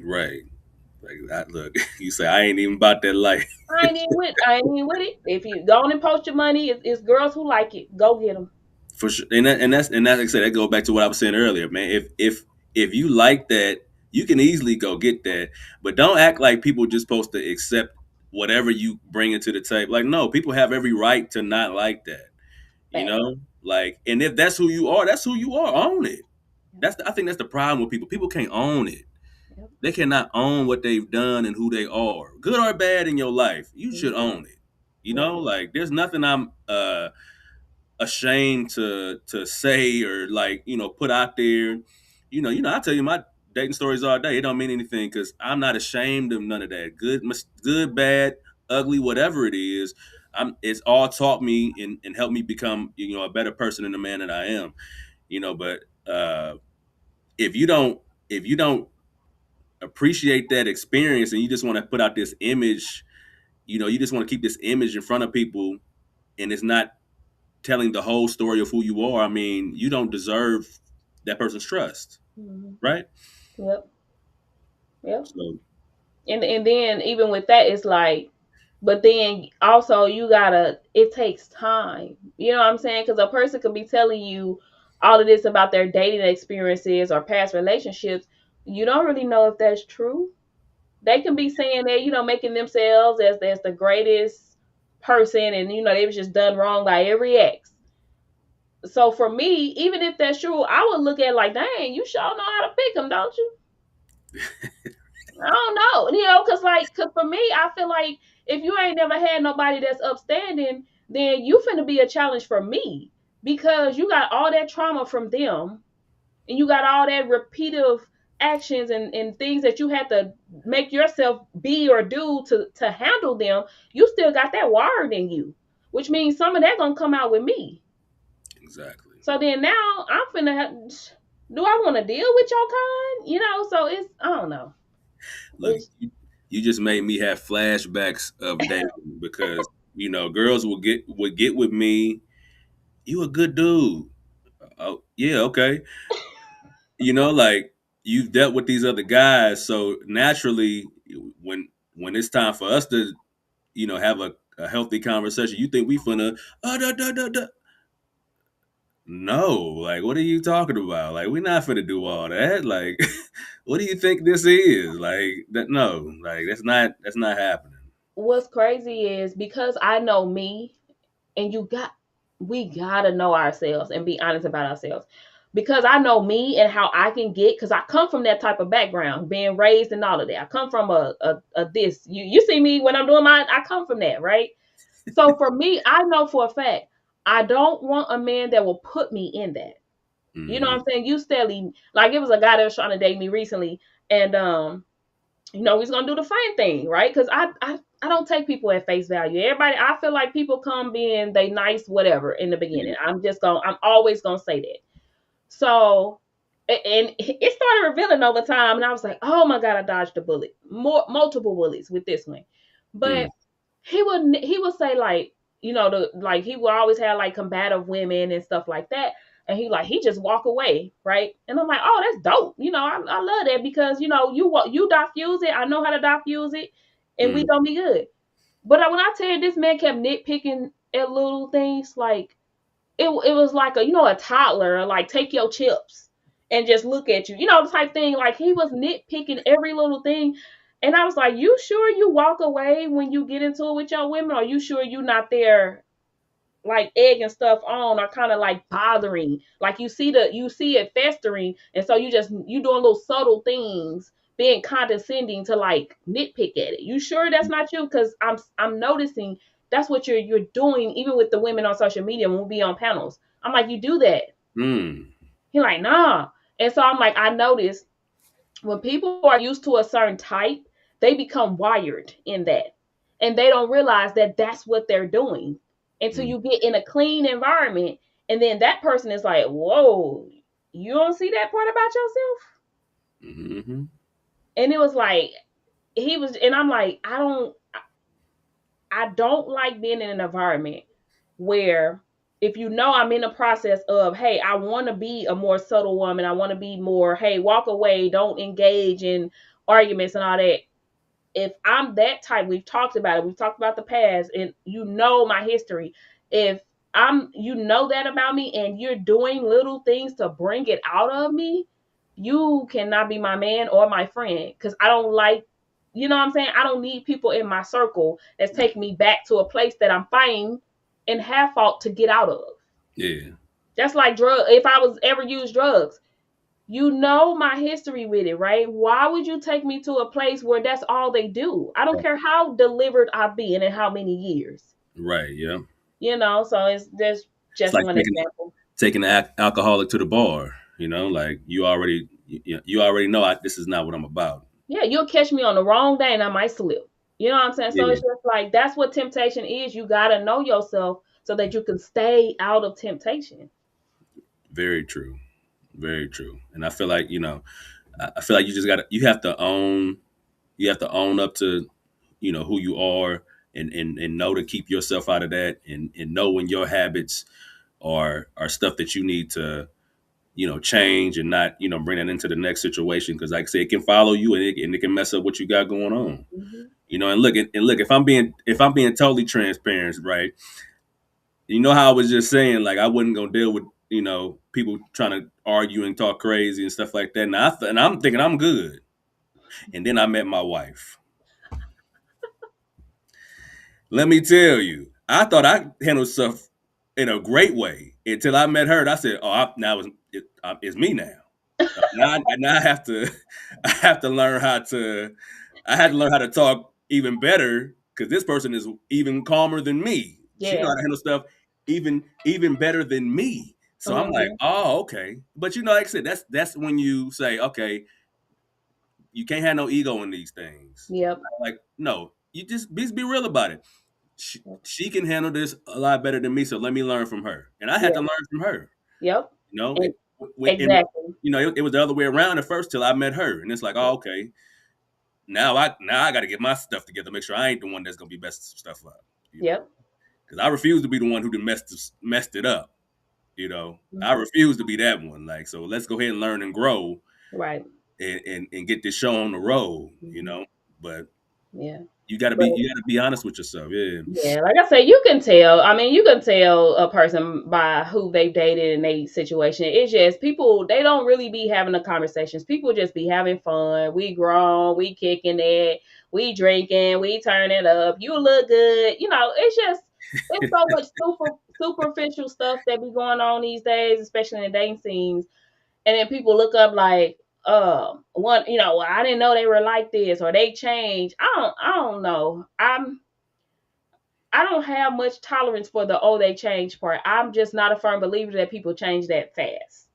Right. Like, look, you say I ain't even about that life. I ain't even with it. If you go on and post your money, it's girls who like it. Go get them. For sure, and that's like I said. That goes back to what I was saying earlier, man. If you like that, you can easily go get that. But don't act like people just supposed to accept whatever you bring into the table. Like, no, people have every right to not like that. You Facts. know, like, and if that's who you are, that's who you are. Own it. Yep. I think that's the problem with people. People can't own it. Yep. They cannot own what they've done and who they are, good or bad in your life. You should Mhm. own it. Yep. Like, there's nothing I'm ashamed to say or, like, put out there. I tell you my dating stories all day. It don't mean anything because I'm not ashamed of none of that. Good, bad, ugly, whatever it is. It's all taught me and helped me become a better person and the man that I am. But if you don't appreciate that experience, and you just want to put out this image. You just want to keep this image in front of people, and it's not telling the whole story of who you are. I mean, you don't deserve that person's trust, Mhm. right? Yep. Yep. So, And then even with that, it's like, but then also you gotta. It takes time. You know what I'm saying? Because a person could be telling you all of this about their dating experiences or past relationships. You don't really know if that's true. They can be saying that, making themselves as the greatest person, and they was just done wrong by every ex. So for me, even if that's true, I would look at it like, dang, you sure know how to pick them, don't you? I don't know, cause for me, I feel like if you ain't never had nobody that's upstanding, then you finna be a challenge for me because you got all that trauma from them, and you got all that repetitive actions and things that you had to make yourself be or do to handle them. You still got that wired in you, which means some of that gonna come out with me. exactly. So then now I'm finna have, do I want to deal with your kind? So it's, I don't know. Look, It's you just made me have flashbacks of dating because girls would get with me. You a good dude. Oh yeah, okay. Like you've dealt with these other guys, so naturally, when it's time for us to have a healthy conversation, you think we finna da, da, da, da. No, like what are you talking about? Like we're not finna do all that. Like what do you think this is? Like that? No, like that's not happening. what's crazy is because I know me, and we gotta know ourselves and be honest about ourselves. Because I know me and how I can get, because I come from that type of background, being raised and all of that. I come from a this. You see me when I'm doing mine. I come from that, right? So for me, I know for a fact I don't want a man that will put me in that. You know what Hmm. I'm saying? You steadily, like, it was a guy that was trying to date me recently, and he's gonna do the same thing, right? Because I don't take people at face value. Everybody, I feel like people come being they nice, whatever in the beginning. Yeah. I'm always gonna say that. So, and it started revealing over time, and I was like, oh my god, I dodged a bullet, multiple bullets with this one. Mm, But he would say, like, he would always have like combative women and stuff like that, and he just walk away, right? And I'm like, oh, that's dope. I love that because you diffuse it. I know how to diffuse it, and we mm, gonna be good. But when I tell you, this man kept nitpicking at little things, like it was like a toddler, like, take your chips and just look at you, the type thing. Like, he was nitpicking every little thing, and I was like, you sure you walk away when you get into it with your women, or you sure you not there, like, egging stuff on, or kind of like bothering, like, you see it festering, and so you doing little subtle things, being condescending to, like, nitpick at it. You sure that's not you? Because I'm noticing that's what you're doing, even with the women on social media when we be on panels. I'm like, you do that. mm, He like, nah. And so I'm like, I notice when people are used to a certain type, they become wired in that. And they don't realize that that's what they're doing until mm, you get in a clean environment. And then that person is like, whoa, you don't see that part about yourself? mm-hmm. And it was like, and I'm like, I don't like being in an environment where, if I'm in the process of, hey, I want to be a more subtle woman, I want to be more, hey, walk away, don't engage in arguments and all that. If I'm that type, we've talked about it. We've talked about the past, and my history. If that about me, and you're doing little things to bring it out of me, you cannot be my man or my friend, because I don't like, what I'm saying? I don't need people in my circle that's taking me back to a place that I'm fighting and have fought to get out of. Yeah. Just like if I was ever used drugs, my history with it, right? Why would you take me to a place where that's all they do? I don't care how delivered I've been and how many years. Right. Yeah. So it's It's just like one example. taking the alcoholic to the bar. Like you already know this is not what I'm about. Yeah, you'll catch me on the wrong day and I might slip. You know what I'm saying? So Yeah. it's just like, that's what temptation is. You gotta know yourself so that you can stay out of temptation. Very true. Very true. And I feel like I feel like you have to own up to who you are, and know to keep yourself out of that, and know when your habits are stuff that you need to change, and not bring that into the next situation, because like I say, it can follow you, and it can mess up what you got going on. Hmm. And look, if I'm being totally transparent, right? How I was just saying, like, I wasn't gonna deal with people trying to argue and talk crazy and stuff like that. And I'm thinking I'm good, and then I met my wife. Let me tell you, I thought I handled stuff in a great way until I met her. And I said, "Oh, it's me now." Now I have to, I have to learn how to, I had to learn how to talk even better, because this person is even calmer than me. She know Yeah. how to handle stuff even better than me. So I'm like, Hmm. oh, okay. But like I said, that's when you say, okay, you can't have no ego in these things. Yep. Like, no, you just be real about it. She can handle this a lot better than me, so let me learn from her. And I had to Yeah. learn from her. Yep. You know, And it, and exactly. it was the other way around at first till I met her, and it's like, oh, okay, now I got to get my stuff together, make sure I ain't the one that's gonna be messing some stuff up. Yep. Because I refuse to be the one who done messed it up. I Hmm. refuse to be that one. Like, so let's go ahead and learn and grow, Right. and get this show on the road. Hmm. But Yeah. you got to be But you got to be honest with yourself. Yeah. yeah, like I said, you can tell. I mean, you can tell a person by who they've dated and they situation. It's just people, they don't really be having the conversations. People just be having fun. We grown, we kicking it, we drinking, we turn it up. You look good. It's so much superficial stuff that be going on these days, especially in the dating scenes. And then people look up like, one, well, I didn't know they were like this, or they changed. I don't know. I don't have much tolerance for the oh they change part. I'm just not a firm believer that people change that fast.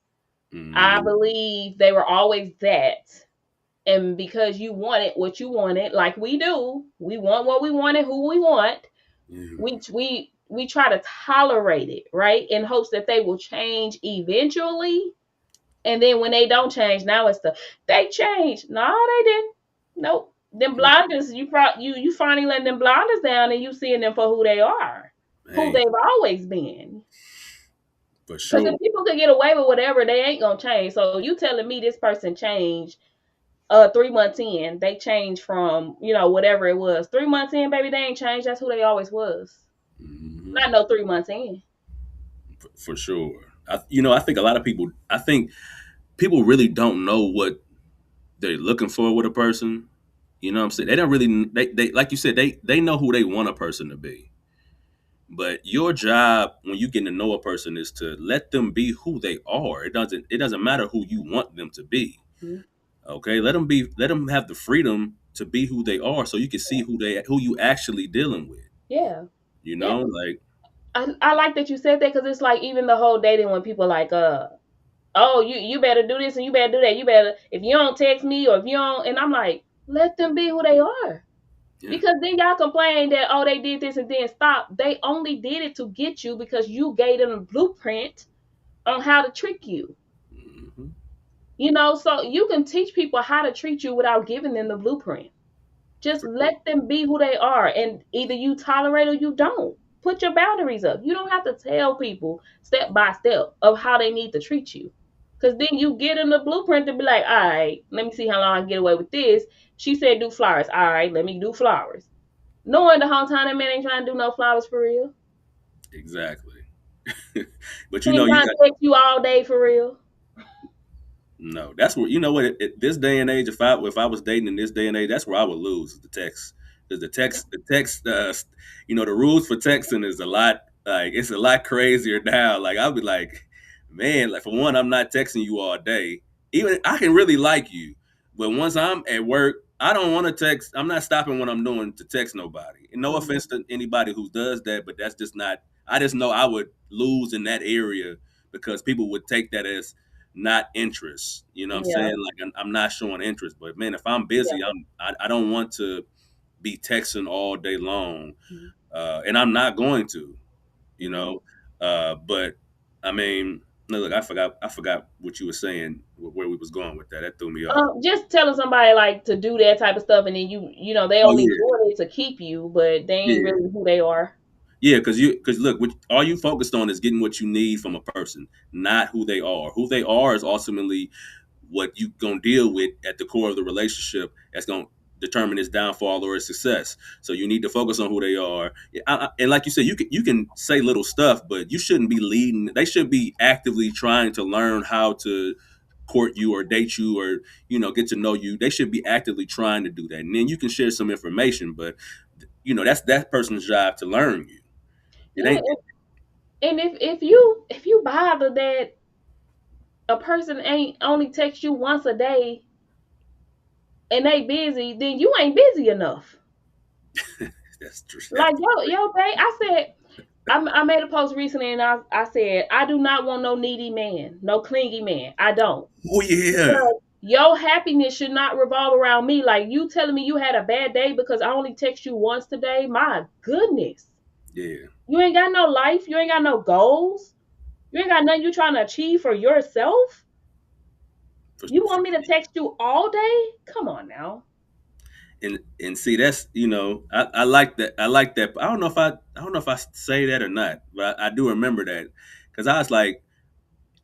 I Mhm. believe they were always that. And because you wanted what you wanted, like we do, we want what we wanted, who we want, Yeah. we try to tolerate it, right? In hopes that they will change eventually. And then when they don't change, now it's they changed. No, they didn't. Nope. Them blinders, you finally letting them blinders down and you seeing them for who they are, who Man, they've always been. for Because sure. if people could get away with whatever, they ain't gonna change. So you telling me this person changed 3 months in, they changed from, whatever it was. 3 months in, baby, they ain't changed. That's who they always was. Hmm. Not no 3 months in. For sure. I think a lot of people. I think people really don't know what they're looking for with a person. You know what I'm saying? They don't really. They like you said. They know who they want a person to be. But your job when you get to know a person is to let them be who they are. It doesn't matter who you want them to be. Mhm. Okay, let them have the freedom to be who they are, so you can see who you actually dealing with. Yeah. Yeah. Like, I like that you said that because it's like even the whole dating when people like oh, you better do this and you better do that. You better, if you don't text me or if you don't, and I'm like, let them be who they are. yeah. Because then y'all complain that oh they did this and then stop. They only did it to get you because you gave them a blueprint on how to trick you. Hmm. So you can teach people how to treat you without giving them the blueprint. Just For sure. let them be who they are, and either you tolerate or you don't. Put your boundaries up. You don't have to tell people step by step of how they need to treat you. Because then you get in the blueprint to be like, all right, let me see how long I can get away with this. She said do flowers. All right, let me do flowers. Knowing the whole time that man ain't trying to do no flowers for real. Exactly. But He ain't you trying to got text you all day for real. no. That's where what this day and age. If I was dating in this day and age, that's where I would lose the text. Because the text, the rules for texting is a lot. Like, it's a lot crazier now. Like, I'll be like, man, like, for one, I'm not texting you all day. Even I can really like you, but once I'm at work, I don't want to text. I'm not stopping what I'm doing to text nobody. And no Mhm. offense to anybody who does that, but that's just not. I just know I would lose in that area, because people would take that as not interest. You know what I'm Yeah, saying? Like, I'm not showing interest. But man, if I'm yeah. busy, I don't want to be texting all day long, Mhm. and I'm not going to. You Mhm. know, but I mean, No, look, I forgot what you were saying, where we was going with that. That threw me off. Just telling somebody like to do that type of stuff, and then they Oh only yeah, doing it to keep you, but they ain't yeah, really who they are. yeah. Because look, all you focused on is getting what you need from a person, not who they are. Who they are is ultimately what you gonna deal with at the core of the relationship. That's gonna determine its downfall or its success. So you need to focus on who they are. And like you said, you can say little stuff, but you shouldn't be leading. They should be actively trying to learn how to court you or date you or get to know you. They should be actively trying to do that, and then you can share some information. But that's that person's job to learn you. It Yeah, ain't. and if you bother that a person ain't only text you once a day and they busy, then you ain't busy enough. That's true. Like yo day, I made a post recently and I said I do not want no needy man, no clingy man. I don't. Oh yeah, Because your happiness should not revolve around me. Like you telling me you had a bad day because I only text you once today. My goodness. yeah. You ain't got no life. You ain't got no goals. You ain't got nothing you trying to achieve for yourself. For, You want me to text you all day? Come on now. and see that's I like that. I like that. I don't know if I say that or not, but I do remember that because I was like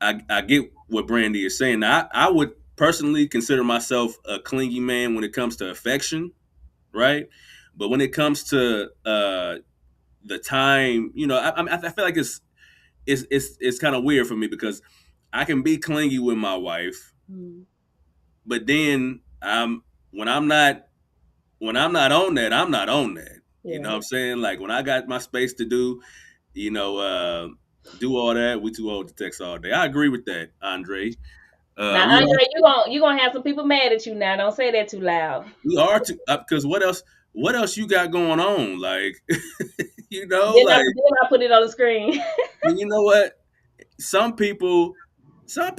I get what Brandy is saying. Now, I would personally consider myself a clingy man when it comes to affection, right? But when it comes to the time, I feel like it's kind of weird for me because I can be clingy with my wife, Mm, but then when I'm not when I'm not on that, I'm not on that. You know yeah. what I'm saying? Like when I got my space to you know, uh, do all that, we too old to text all day. I agree with that, Andre. Now, We are Andre, you gonna have some people mad at you now. Don't say that too loud. we are too because what else? What else you got going on? Like, Then I like then I put it on the screen. you know what? some people some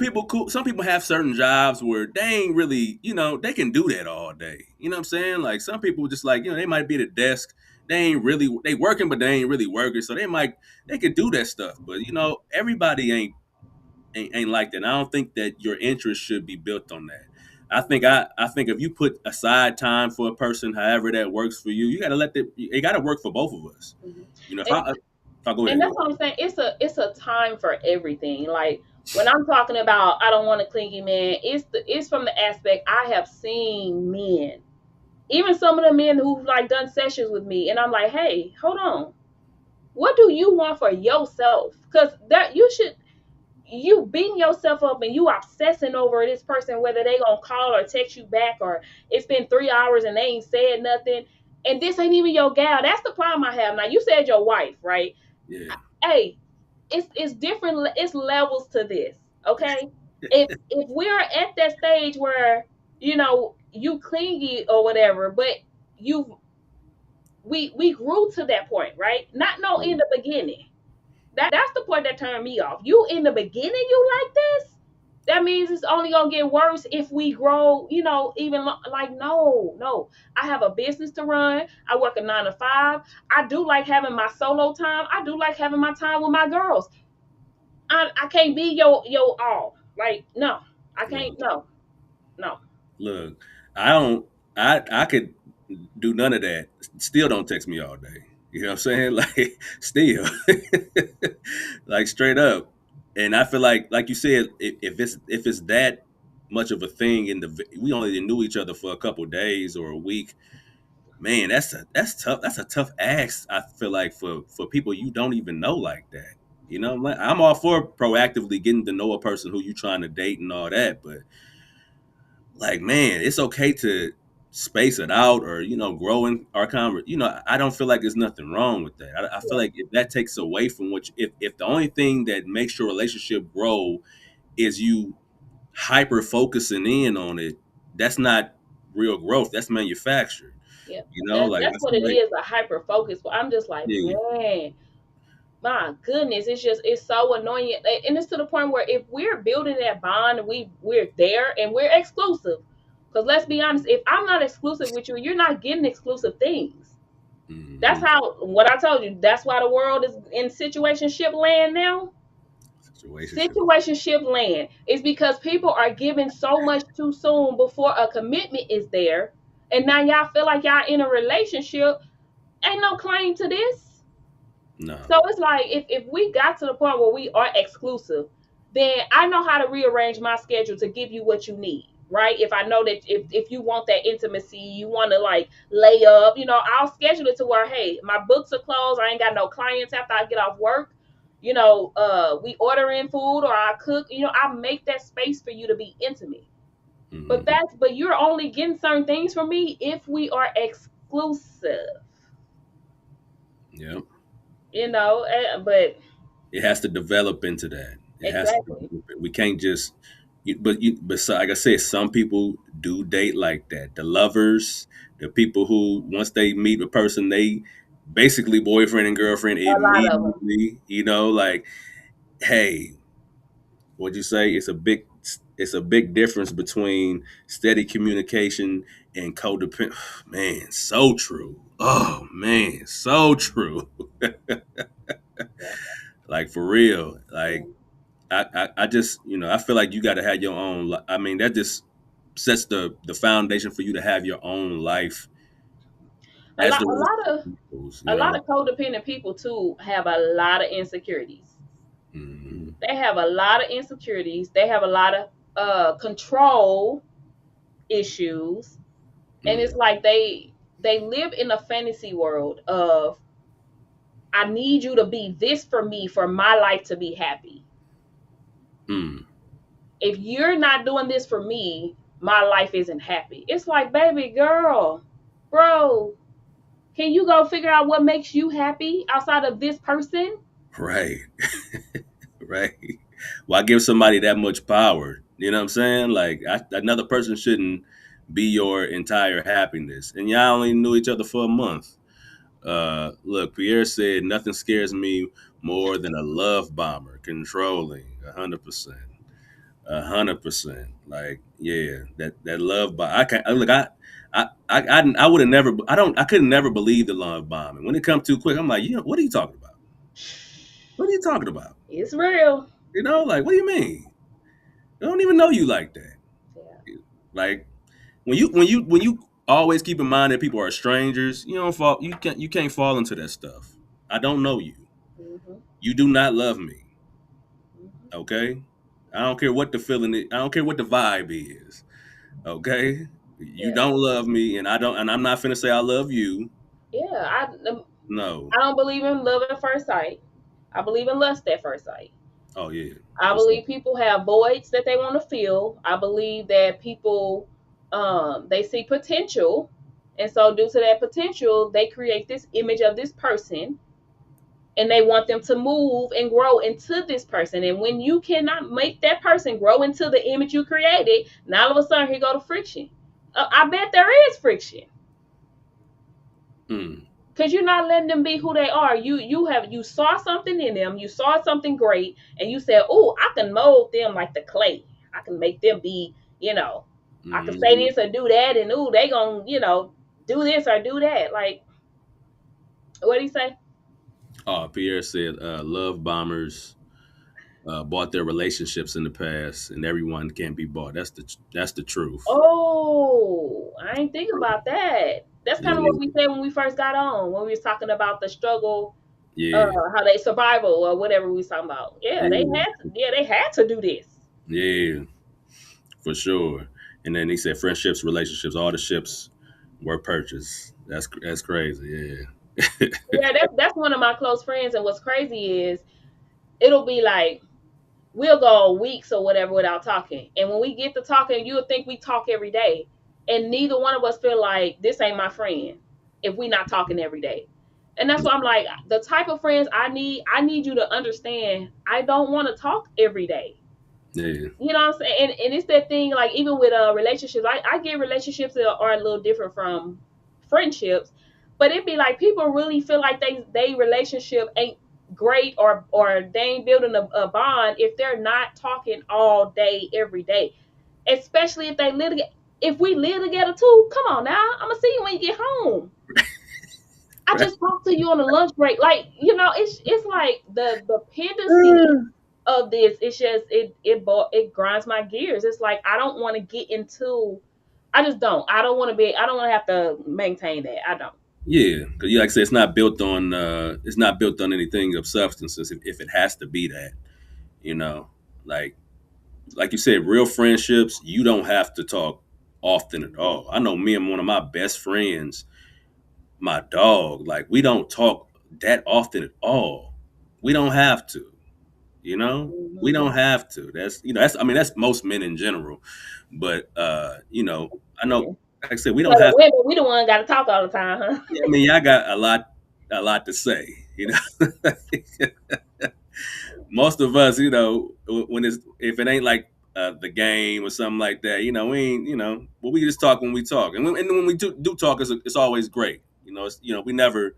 people have certain jobs where they ain't really, they can do that all day. You know what I'm saying? Like some people just like, they might be at a desk. They working, but they ain't really working. So they could do that stuff. But everybody ain't like that. And I don't think that your interest should be built on that. I think if you put aside time for a person, however that works for you, you gotta it gotta work for both of us. Mhm. If And I go and ahead, that's go what I'm saying. It's a time for everything. Like when I'm talking about I don't want a clingy man, it's from the aspect I have seen men, even some of the men who've like done sessions with me, and I'm like, hey, hold on, what do you want for yourself? Because that you beating yourself up and you obsessing over this person, whether they gonna call or text you back, or it's been 3 hours and they ain't said nothing, and this ain't even your gal. That's the problem I have. Now you said your wife, right? ahead. Hey, it's different. It's levels to this. Okay, if we're at that stage where you clingy or whatever, but you we grew to that point, right? Not no Yeah. in the beginning. That's the point that turned me off. You in the beginning, you like this? That means it's only gonna get worse if we grow. Even like no, no. I have a business to run. I work a 9 to 5. I do like having my solo time. I do like having my time with my girls. I can't be your all. Like no, I can't. Look, No, no. look, I don't. I could do none of that. Still don't text me all day. You know what I'm saying? Like still, like straight up. And I feel like you said, if it's that much of a thing we only knew each other for a couple days or a week. Man, that's tough. That's a tough ask. I feel like for people you don't even know like that. I'm all for proactively getting to know a person who you trying to date and all that, but like man, it's okay to space it out or grow in our conversation. I don't feel like there's nothing wrong with that. I feel Yeah, like if that takes away from if the only thing that makes your relationship grow is you hyper focusing in on it, that's not real growth. That's manufactured. yeah. Like That's I what feel it like is. A hyper focus. But I'm just like, yeah, man, my goodness, it's so annoying, and it's to the point where if we're building that bond, and we're there and we're exclusive. Because let's be honest, if I'm not exclusive with you, you're not getting exclusive things. That's hmm how what I told you. That's why the world is in situationship land now. Situationship. Situationship land is because people are giving so much too soon before a commitment is there, and now y'all feel like y'all in a relationship. Ain't no claim to this. No. So it's like if we got to the point where we are exclusive, then I know how to rearrange my schedule to give you what you need. Right. If I know that if you want that intimacy, you want to like lay up, I'll schedule it to where, hey, my books are closed. I ain't got no clients after I get off work. We order in food or I cook, I make that space for you to be intimate. Hmm. But you're only getting certain things from me if we are exclusive, Yep. but It has to develop into that. It has to. exactly. We can't just. But so, like I said, some people do date like that. The lovers, the people who once they meet a person, they basically boyfriend and girlfriend A lot of them. immediately. Like, hey, what'd you say? It's a big difference between steady communication and codependent. Man, so true. Oh man, so true. Yeah, Like for real. yeah. Like I just I feel like you got to have your own. I mean, that just sets the foundation for you to have your own life A as lot, the a lot of relationship goes. a lot of codependent people too have a lot of insecurities. Hmm. They have a lot of insecurities. They have a lot of control issues, and it's Mm, like they live in a fantasy world of I need you to be this for me for my life to be happy. mm, If you're not doing this for me, my life isn't happy. It's like, baby girl, bro, can you go figure out what makes you happy outside of this person? right, right. Why give somebody that much power? You know what I'm saying? Like another person shouldn't be your entire happiness. And y'all only knew each other for a month. Look, Pierre said nothing scares me more than a love bomber controlling 100%. 100%. Like, yeah, that love bomb. I can't look. I would have never. I couldn't never believe the love bomb. And when it comes too quick, I'm like, what are you talking about? What are you talking about? It's real. Like, what do you mean? I don't even know you like that. Yeah. Like, when you always keep in mind that people are strangers, you don't fall. You can't fall into that stuff. I don't know you. Hmm. You do not love me. Hmm. Okay. I don't care what the feeling is. I don't care what the vibe is. Okay, you Yeah. don't love me, and I don't, and I'm not finna say I love you. Yeah. No. I don't believe in love at first sight. I believe in lust at first sight. Oh yeah, I for sure. believe people have voids that they want to fill. I believe that people they see potential, and so due to that potential, they create this image of this person, and they want them to move and grow into this person. And when you cannot make that person grow into the image you created, now all of a sudden here go to friction. I bet there is friction Mm, because you're not letting them be who they are. You saw something in them, you saw something great, and you said, "Oh, I can mold them like the clay. I can make them be, I can say mm. this or do that, and ooh, they gonna, do this or do that." Like, what do you say? Oh, Pierre said, "Love bombers bought their relationships in the past, and everyone can't be bought. That's the truth. Oh, I ain't think about that. That's kind of what Yeah, we said when we first got on, when we was talking about the struggle, yeah, how they survival or whatever we was talking about. yeah, Yeah, they had to do this. yeah, for sure." And then he said, "Friendships, relationships, all the ships were purchased." That's crazy. Yeah. Yeah, that's one of my close friends, and what's crazy is it'll be like we'll go weeks or whatever without talking, and when we get to talking, you'll think we talk every day, and neither one of us feel like this ain't my friend if we not talking every day. And that's why I'm like, the type of friends I need you to understand. I don't want to talk every day. Yeah. You know what I'm saying? And it's that thing, like even with relationships, I get relationships that are a little different from friendships, but it'd be like people really feel like they relationship ain't great or they ain't building a bond if they're not talking all day every day. Especially if they live together. If we live together too, come on now. I'm gonna see you when you get home. I Right. just talked to you on a lunch break. Like, it's like the dependency of this, it's just it grinds my gears. It's like I don't want to get into. I just don't. I don't want to be. I don't want to have to maintain that. I don't. Yeah, because like I said, it's not built on anything of substances. If it has to be that, you know, like like you said, real friendships, you don't have to talk often at all. I know me and one of my best friends, my dog, like we don't talk that often at all. We don't have to, you know? We Hmm. don't have to. That's I mean that's most men in general. But I know Yeah. like I said, we So don't the have women, we the one got to talk all the time, huh? I mean, I got a lot to say, most of us, when it's if it ain't like the game or something like that, we ain't, well, we just talk when we talk, and when we do talk, it's always great. We never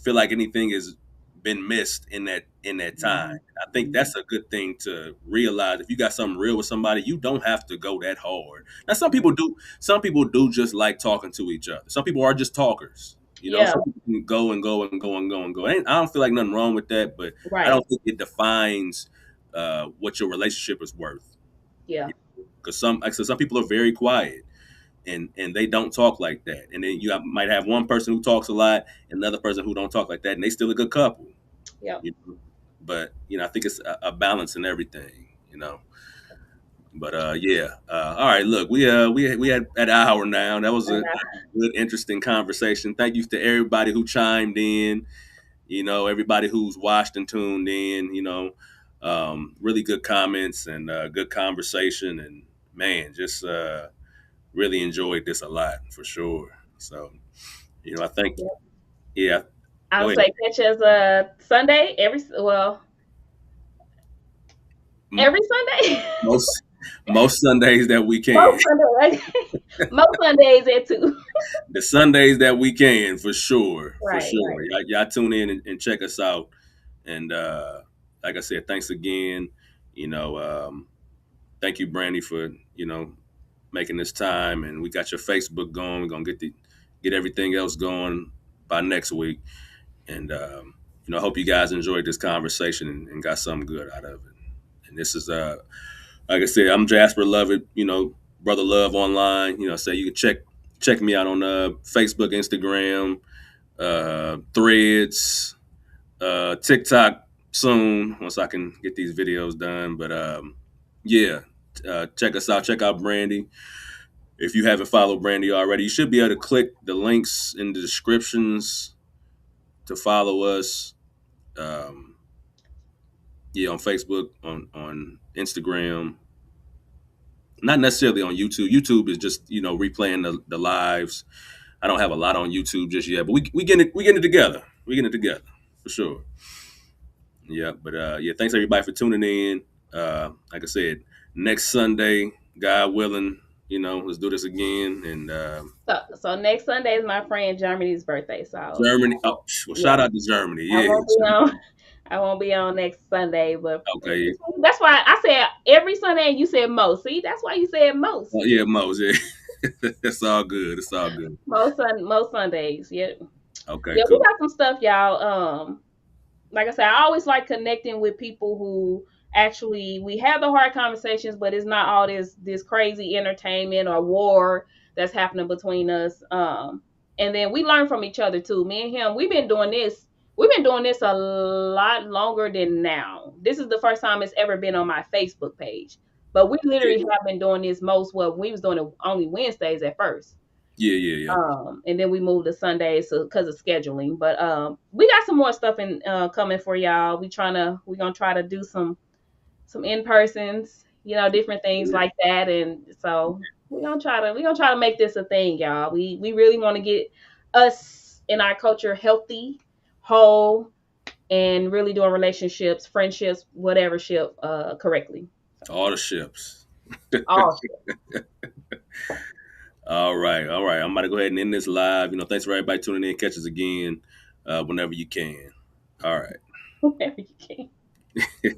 feel like anything has been missed in that time. Mhm. I think Mhm. that's a good thing to realize. If you got something real with somebody, you don't have to go that hard. Now, some Mhm. people do. Some people do just like talking to each other. Some people are just talkers. Yeah. Some people can go and go and go and go and go. I don't feel like nothing wrong with that, but I Right. don't think it defines what your relationship is worth. Yeah. Because like I said, some people are very quiet and they don't talk like that. And then might have one person who talks a lot and another person who don't talk like that, and they still a good couple. Yeah. You know? But I think it's a balance in everything. But yeah. All right. Look, we had an hour now. That was a good, interesting conversation. Thank you to everybody who chimed in. Everybody who's watched and tuned in, really good comments and good conversation. And man, just really enjoyed this a lot for sure. So, I think, Yeah. yeah, I'll go ahead. say catch us Sunday M- every Sunday. Most, most Sundays that we can, Most Sundays. Most Sundays at 2. the Sundays that we can for Right. sure. Right. Y'all tune in and check us out. And like I said, thanks again. You know, um, Thank you, Brandy, for, making this time, and we got your Facebook going. We're gonna get everything else going by next week, and I hope you guys enjoyed this conversation and got something good out of it. And this is like I said, I'm Jasper Lovett, Brother Love online. So you can check me out on Facebook, Instagram, Threads, TikTok soon once I can get these videos done. But yeah, check us out. Check out Brandy. If you haven't followed Brandy already, you should be able to click the links in the descriptions to follow us. Um, yeah, on Facebook, on Instagram, not necessarily on YouTube. YouTube is just replaying the lives. I don't have a lot on YouTube just yet, but we getting it together. We getting it together for sure. Yeah, but yeah, thanks everybody for tuning in. Like I said, next Sunday, God willing, let's do this again. And So next Sunday is my friend Germany's birthday. So Germany. Oh, well, yeah, shout out to Germany. I Yeah. won't be on. I won't be on next Sunday, but Okay. that's why I said every Sunday. And you said most. See, that's why you said most. Oh, yeah, Mose. Yeah. It's all good. It's all good. Most Sundays. Yeah, Okay, yeah. We cool. got some stuff, y'all. Like I said, I always like connecting with people who actually we have the hard conversations, but it's not all this crazy entertainment or war that's happening between us. And then we learn from each other too. Me and him, we've been doing this. We've been doing this a lot longer than now. This is the first time it's ever been on my Facebook page. But we literally Yeah, have been doing this most. Well, we was doing it only Wednesdays at first, yeah, yeah, yeah. and then we moved to Sundays because of scheduling. But we got some more stuff in coming for y'all. We're gonna try to do some in persons, different things like that. And so we're gonna try to make this a thing, y'all. We really want to get us in our culture healthy, whole, and really doing relationships, friendships, whatever ship correctly. So All the ships. all All right, all right. I'm about to go ahead and end this live. Thanks for everybody tuning in. Catch us again whenever you can. All right. whatever you can.